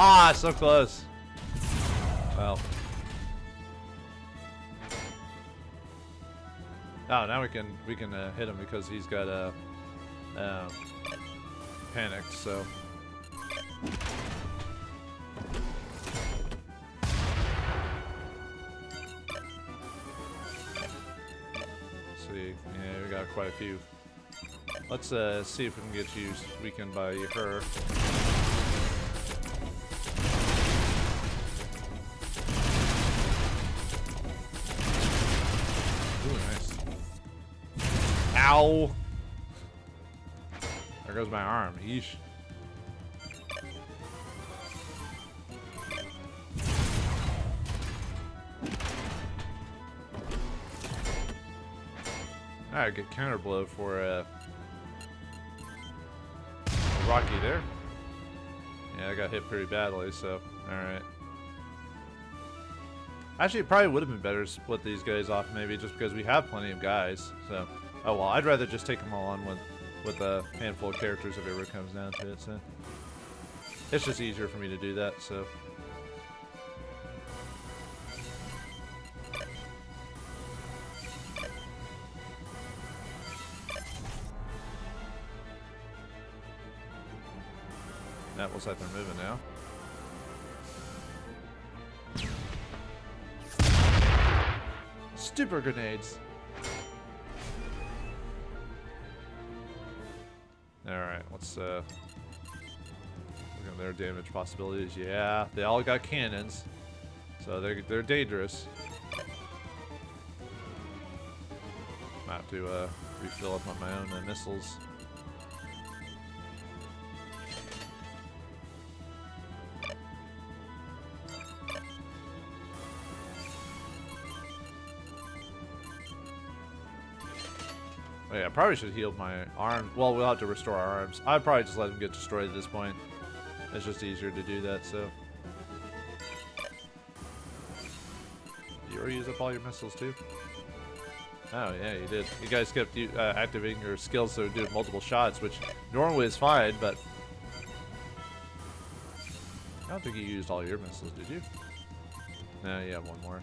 Ah, so close. Well. Oh, now we can hit him because he's got panicked. So. Let's see, yeah, we got quite a few. Let's see if we can get you weakened by her. Ow! There goes my arm. Yeesh. Alright, get counter blow for Rocky there. Yeah, I got hit pretty badly, so alright. Actually, it probably would have been better to split these guys off maybe just because we have plenty of guys, so. Oh well, I'd rather just take them all on with a handful of characters if it ever comes down to it, so. It's just easier for me to do that, so. That looks like they're moving now. Stupid grenades. Alright, let's look at their damage possibilities. Yeah, they all got cannons. So they're dangerous. I have to refill up on my own missiles. Oh yeah, I probably should heal my arms. Well, we'll have to restore our arms. I'd probably just let them get destroyed at this point. It's just easier to do that, so. You already used up all your missiles too? Oh yeah, you did. You guys kept activating your skills so doing multiple shots, which normally is fine, but I don't think you used all your missiles, did you? No, you have one more.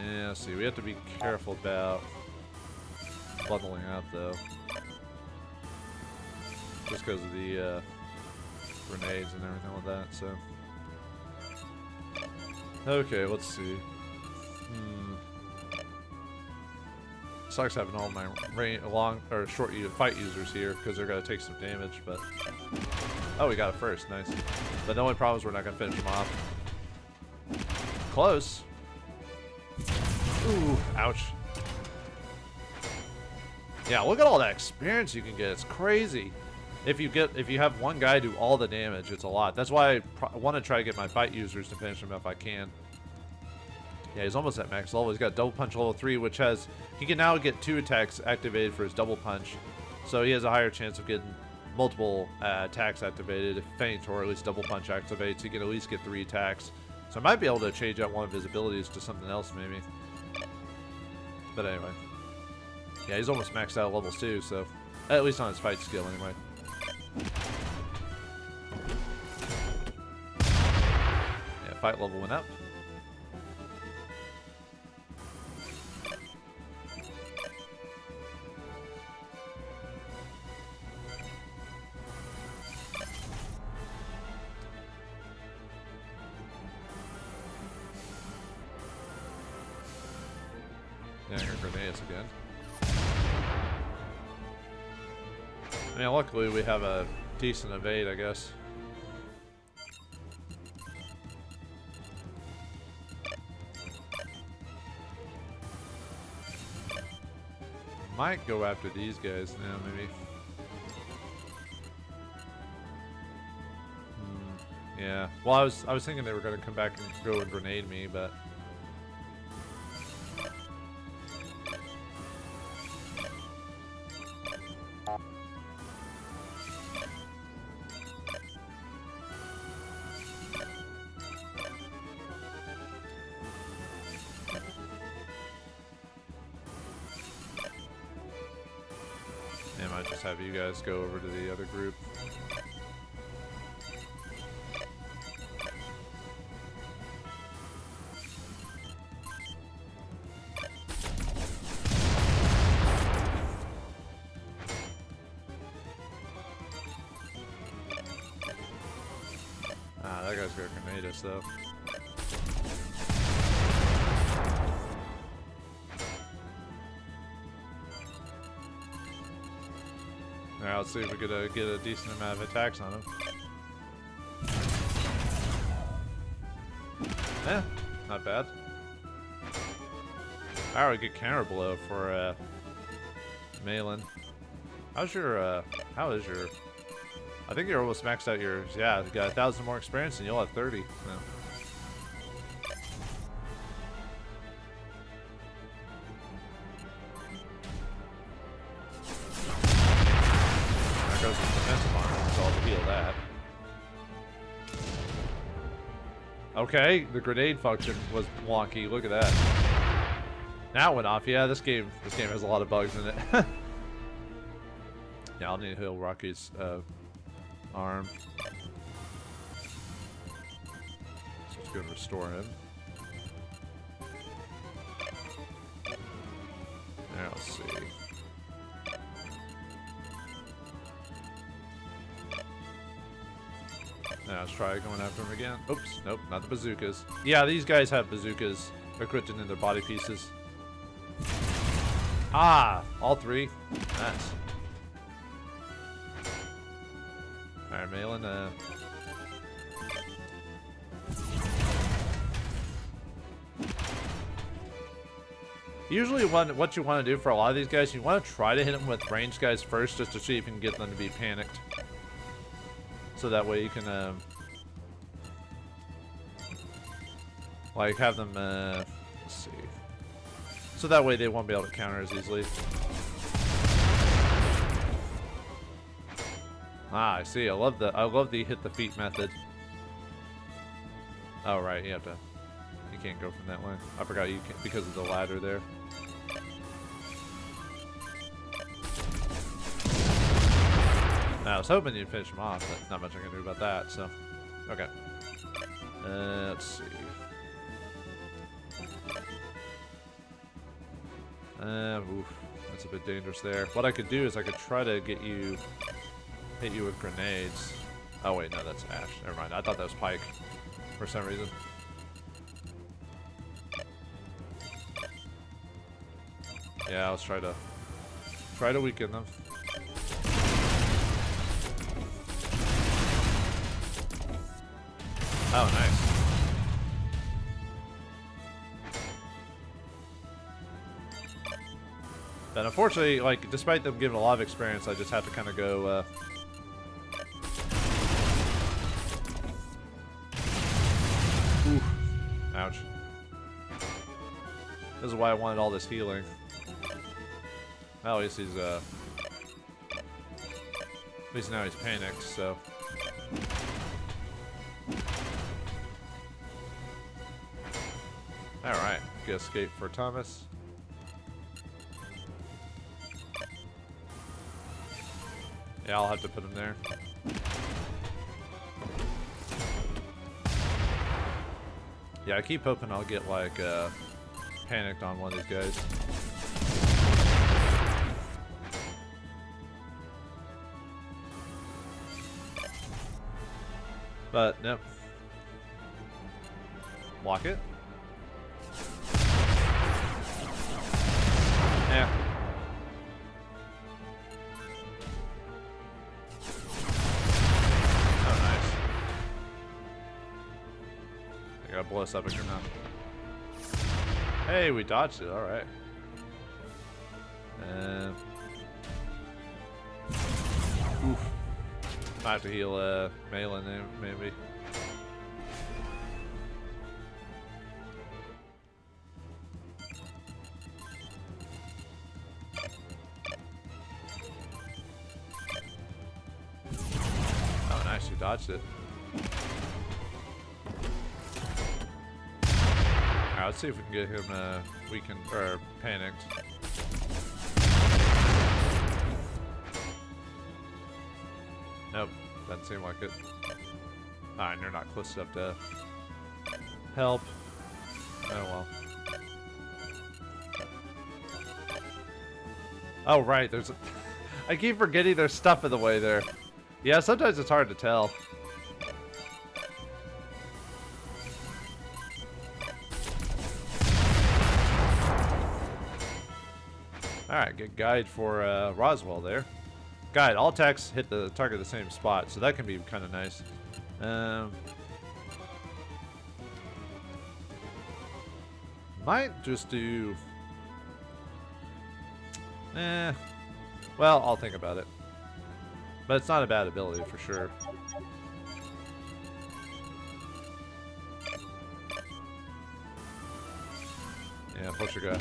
Yeah, let's see, we have to be careful about bundling up though, just because of the grenades and everything like that. So, okay, let's see. Sucks having all my long or short fight users here because they're gonna take some damage. But oh, we got it first, nice. But the only problem is we're not gonna finish them off. Close. Ooh, ouch. Yeah, look at all that experience you can get. It's crazy. If you have one guy do all the damage, it's a lot. That's why I want to try to get my fight users to finish him if I can. Yeah, he's almost at max level. He's got double punch level 3, which has he can now get 2 attacks activated for his double punch, so he has a higher chance of getting multiple attacks activated. If feint or at least double punch activates, he can at least get 3 attacks. So I might be able to change out one of his abilities to something else maybe. But anyway, yeah, he's almost maxed out levels too, so at least on his fight skill anyway. Yeah, fight level went up. Yeah, here grenades again. I mean, luckily we have a decent evade, I guess. Might go after these guys now, maybe. Yeah. Well, I was thinking they were going to come back and go and grenade me, but. I might just have you guys go over to the other group. Ah, that guy's got grenades though. Alright, let's see if we could get a decent amount of attacks on him. Eh, not bad. Alright, good counter blow for Malin. How's your how is your I think you're almost maxed out yours. Yeah, you got 1,000 more experience and you'll have 30. So. There goes his defensive armor, so I'll heal that. Okay, the grenade function was wonky. Look at that. Now it went off. Yeah, this game has a lot of bugs in it. Yeah, I'll need to heal Rocky's arm. So it's going to restore him. Now let's see. Now let's try going after him again. Oops, nope, not the bazookas. Yeah, these guys have bazookas equipped in their body pieces. Ah, all 3. Nice. Alright, Malin, usually what you want to do for a lot of these guys, you want to try to hit them with ranged guys first just to see if you can get them to be panicked. So that way you can, like have them, let's see. So that way they won't be able to counter as easily. Ah, I see. I love the hit the feet method. Oh right, you can't go from that way. I forgot you can because of the ladder there. Now, I was hoping you'd finish him off, but not much I can do about that. So, okay. Let's see. Oof. That's a bit dangerous there. What I could do is I could try to get you, hit you with grenades. Oh wait, no, that's Ash. Never mind. I thought that was Pike for some reason. Yeah, let's try to weaken them. Oh, nice. But unfortunately, like, despite them giving a lot of experience, I just have to kind of go, oof. Ouch. This is why I wanted all this healing. Well, at least he's, at least now he's panicked, so. Alright, good escape for Thomas. Yeah, I'll have to put him there. Yeah, I keep hoping I'll get, like, panicked on one of these guys. But, nope. Block it. Yeah. Oh, nice. I gotta blow us up again now. Hey, we dodged it. All right. Oof. Might have to heal Malin there, maybe. Oh, nice. You dodged it. Alright, let's see if we can get him weakened or panicked. Nope, doesn't seem like it. Alright, you're not close enough to help. Oh well. Oh right, there's a I keep forgetting there's stuff in the way there. Yeah, sometimes it's hard to tell. Alright, good guide for Roswell there. Guide, all attacks hit the target at the same spot, so that can be kind of nice. Might just do... well, I'll think about it. But it's not a bad ability for sure. Yeah, push your guy.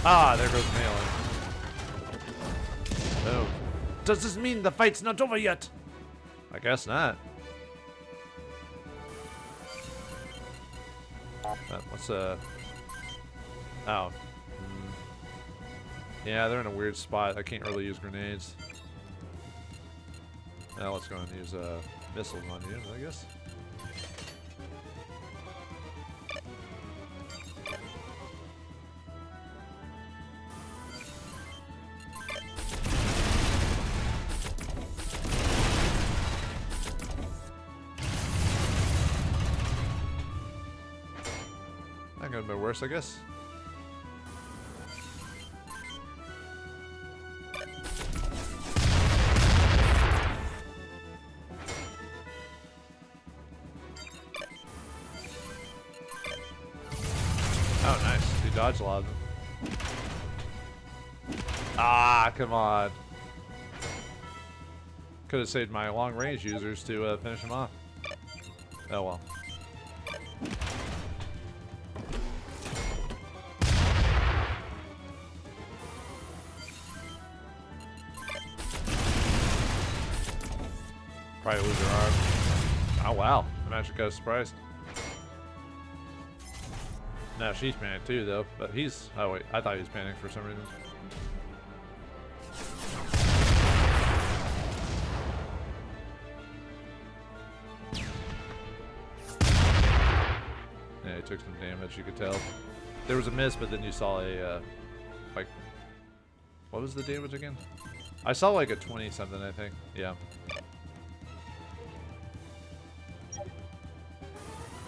Ah, there goes Malin. Oh. Does this mean the fight's not over yet? I guess not. What's oh. Yeah, they're in a weird spot. I can't really use grenades. Now let's go and use missiles on you, I guess. That could have been worse, I guess. Oh, nice. You dodged a lot of them. Ah, come on. Could have saved my long-range users to finish them off. Oh, well. Probably lose her arm. Oh, wow. I'm actually kind of surprised. No, she's panicked too, though. But he's... Oh, wait. I thought he was panicked for some reason. Yeah, he took some damage, you could tell. There was a miss, but then you saw a What was the damage again? I saw like a 20 something, I think. Yeah.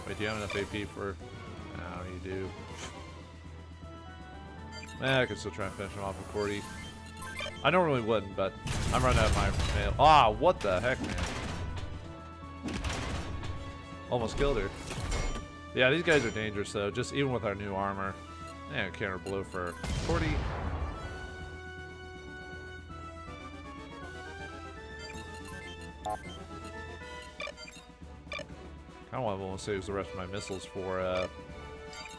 Wait, do you have enough AP for... No, you do. I could still try and finish him off with 40. I normally wouldn't, but I'm running out of my mail. Ah, what the heck, man. Almost killed her. Yeah, these guys are dangerous, though. Just even with our new armor. Yeah, counter blow for 40. I want to almost save the rest of my missiles for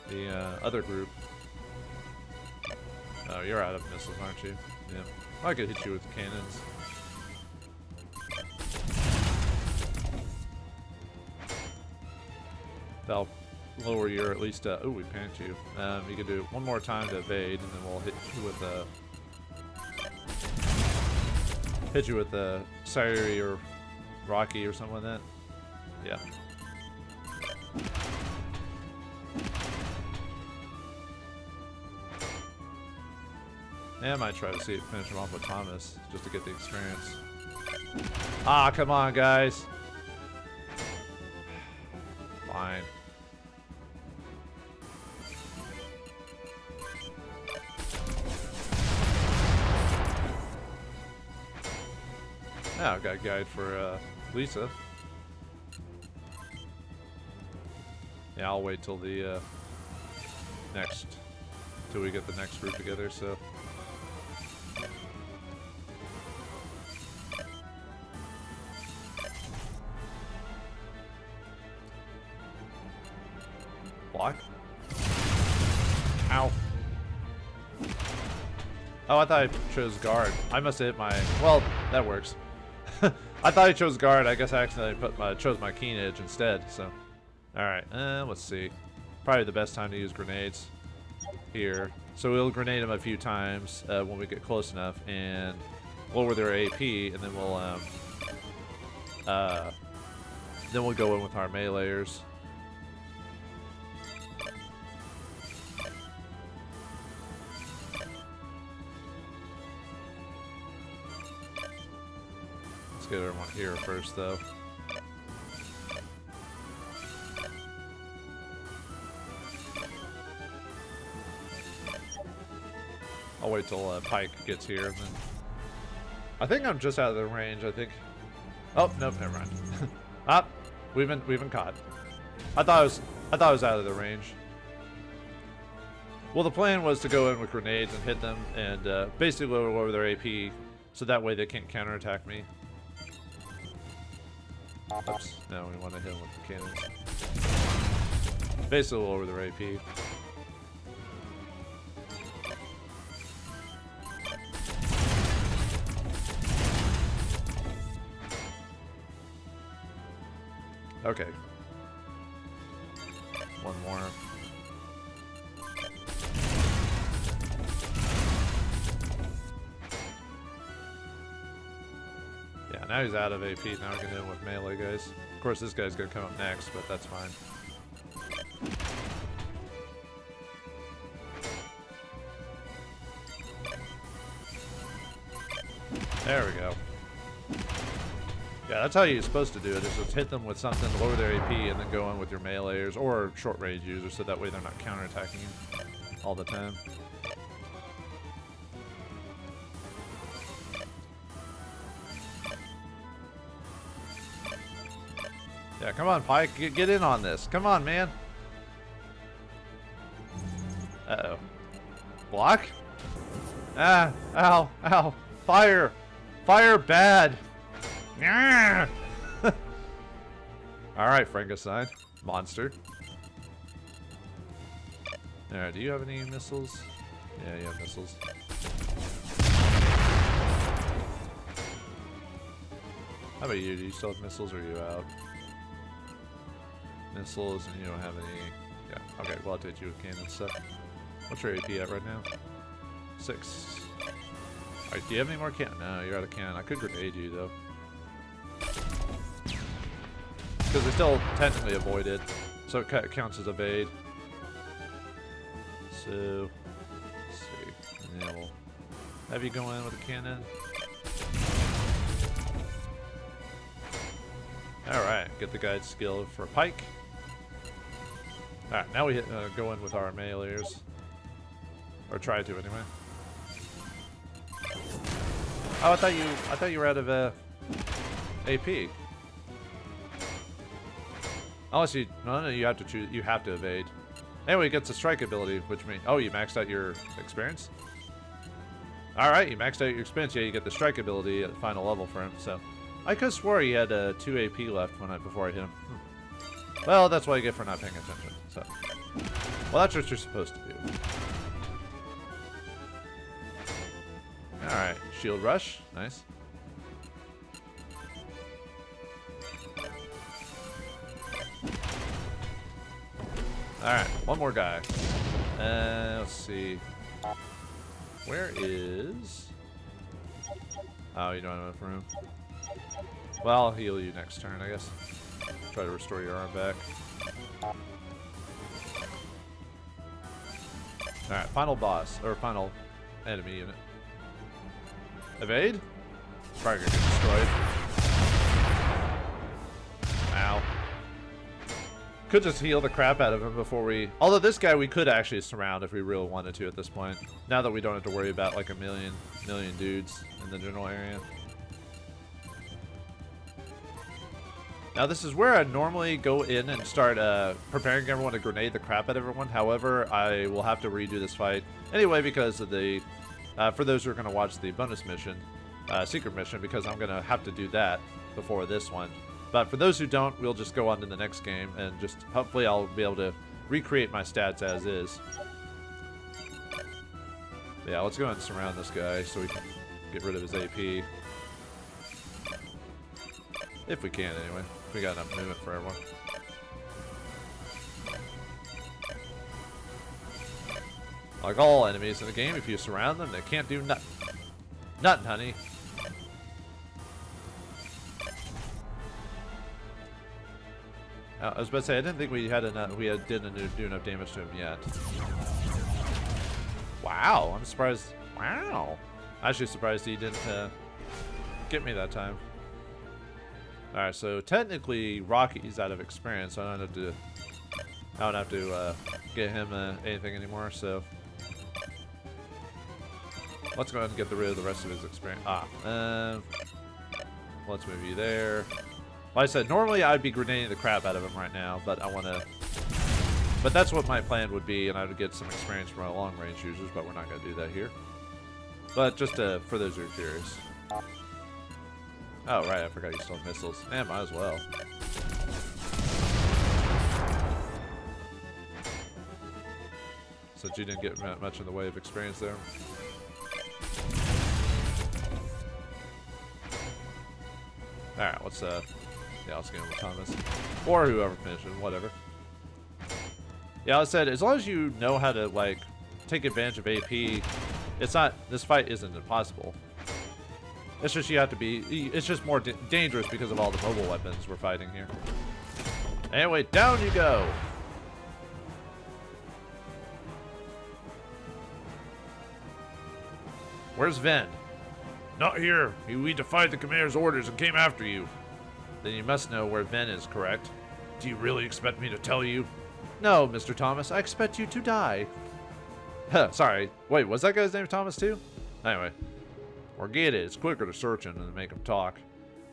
the other group. Oh, you're out of missiles, aren't you? Yeah. I could hit you with cannons. That'll lower your at least. Oh, we panicked you. You can do it one more time to evade, and then we'll hit you with a Siri or Rocky or something like that. Yeah. Yeah, I might try to see it finish him off with Thomas, just to get the experience. Ah, come on, guys. Fine. Now I've got a guide for Lisa. Yeah, I'll wait till the till we get the next group together. So. Block. Ow. Oh, I thought I chose guard. I must have hit my... Well, that works. I thought I chose guard. I guess I accidentally chose my keen edge instead. So, all right. Let's see. Probably the best time to use grenades here. So we'll grenade them a few times when we get close enough and lower their AP, and then we'll go in with our meleeers. Let's get everyone here first, though. I'll wait till Pike gets here, and then... I think I'm just out of the range. I think. Oh nope, never mind. Ah, we've been caught. I thought I was out of the range. Well, the plan was to go in with grenades and hit them, and basically lower their AP, so that way they can't counterattack me. Oops. No, we want to hit them with the cannons. Basically lower their AP. Okay. One more. Yeah, now he's out of AP. Now we can hit him with melee, guys. Of course, this guy's gonna come up next, but that's fine. There we go. Yeah, that's how you're supposed to do it, is just hit them with something, lower their AP, and then go in with your meleeers or short range users, so that way they're not counterattacking you all the time. Yeah, come on, Pike, get in on this. Come on, man. Uh-oh. Block? Ah, ow, ow. Fire! Fire bad! Alright, Frankenstein. Monster. Alright, do you have any missiles? Yeah, you have missiles. How about you? Do you still have missiles or are you out? Missiles and you don't have any... Yeah, okay, well I'll take you with cannon stuff. What's your AP at right now? 6. Alright, do you have any more cannon? No, you're out of cannon. I could grenade you though. Because they still technically avoided, so it counts as evade. So, let's see. And then we'll, Have you go in with a cannon. Alright, get the guide skill for a pike. Alright, now we go in with our melees. Or try to anyway. Oh, I thought you were out of AP. Unless you no, you have to choose, you have to evade. Anyway, it gets a strike ability, which means you maxed out your experience. Alright, you maxed out your experience. Yeah, you get the strike ability at the final level for him, so I could have swore he had 2 AP left before I hit him. Well, that's what you get for not paying attention. So, well, that's what you're supposed to do. All right, shield rush, nice. All right, one more guy. Let's see. Where is? Oh, you don't have enough room. Well, I'll heal you next turn, I guess. Try to restore your arm back. Alright, final boss, or final enemy unit. Evade? Probably gonna get destroyed. Ow. Could just heal the crap out of him before we... Although this guy we could actually surround if we really wanted to at this point. Now that we don't have to worry about like a million dudes in the general area. Now this is where I normally go in and start preparing everyone to grenade the crap out of everyone. However, I will have to redo this fight anyway because of the, for those who are going to watch the bonus mission, secret mission, because I'm going to have to do that before this one. But for those who don't, we'll just go on to the next game and just hopefully I'll be able to recreate my stats as is. Yeah, let's go ahead and surround this guy so we can get rid of his AP. If we can anyway. We got enough movement for everyone. Like all enemies in the game, if you surround them, they can't do nothing. Nothing, honey. I was about to say, I didn't think we had enough. Didn't do enough damage to him yet. Wow, I'm surprised. Wow, actually surprised he didn't get me that time. All right, so technically Rocky's out of experience, so I don't have to get him anything anymore. So let's go ahead and get rid of the rest of his experience. Let's move you there. Like I said, normally I'd be grenading the crap out of him right now, but I want to. But that's what my plan would be, and I would get some experience from my long-range users, but we're not going to do that here. But just for those who are curious. Oh, right, I forgot you still have missiles. Man, might as well. Since you didn't get much in the way of experience there. Alright, let's get in with Thomas. Or whoever finishes, whatever. Yeah, I said, as long as you know how to, like, take advantage of AP, it's not, this fight isn't impossible. It's just you have to be, it's just more dangerous because of all the mobile weapons we're fighting here. Anyway, down you go! Where's Ven? Not here. We defied the commander's orders and came after you. Then you must know where Ven is, correct? Do you really expect me to tell you? No, Mr. Thomas, I expect you to die. Huh, sorry. Wait, was that guy's name Thomas too? Anyway. Forget it. It's quicker to search him than to make him talk.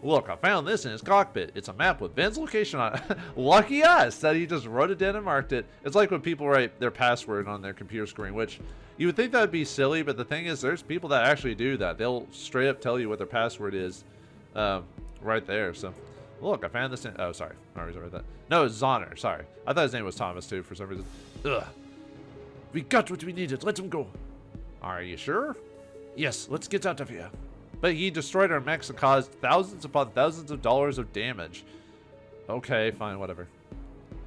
Look, I found this in his cockpit. It's a map with Ven's location on it. Lucky us that he just wrote it down and marked it. It's like when people write their password on their computer screen, which you would think that would be silly, but the thing is, there's people that actually do that. They'll straight up tell you what their password is right there. So, look, I found this in... Oh, sorry. I already read that. No, it's Zonner. Sorry. I thought his name was Thomas, too, for some reason. Ugh. We got what we needed. Let him go. Are you sure? Yes, let's get out of here. But he destroyed our mechs and caused thousands upon thousands of dollars of damage. Okay, fine, whatever.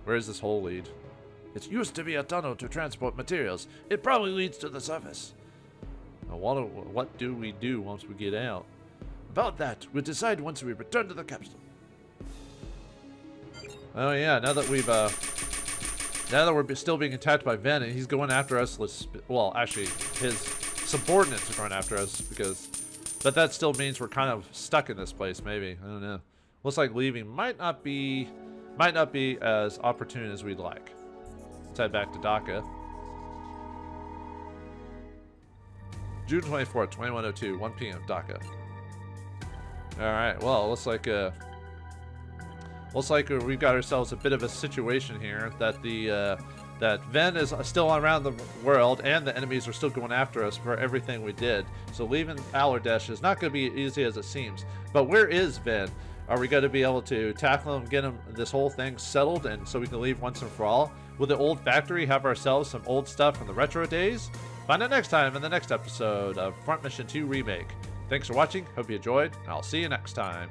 Where does this hole lead? It used to be a tunnel to transport materials. It probably leads to the surface. Now, what do we do once we get out? About that, we'll decide once we return to the capsule. Oh yeah, now that we're still being attacked by Ven and he's going after us, well, actually, his subordinates are going after us because, but that still means we're kind of stuck in this place. Maybe, I don't know. Looks like leaving might not be as opportune as we'd like. Let's head back to Dhaka. June 24th, 2102, 1 p.m. Dhaka. All right. Well, looks like we've got ourselves a bit of a situation here that that Ven is still around the world and the enemies are still going after us for everything we did. So leaving Alordesh is not going to be easy as it seems. But where is Ven? Are we going to be able to tackle him, get him this whole thing settled, and so we can leave once and for all? Will the old factory have ourselves some old stuff from the retro days? Find out next time in the next episode of Front Mission 2 Remake. Thanks for watching. Hope you enjoyed. And I'll see you next time.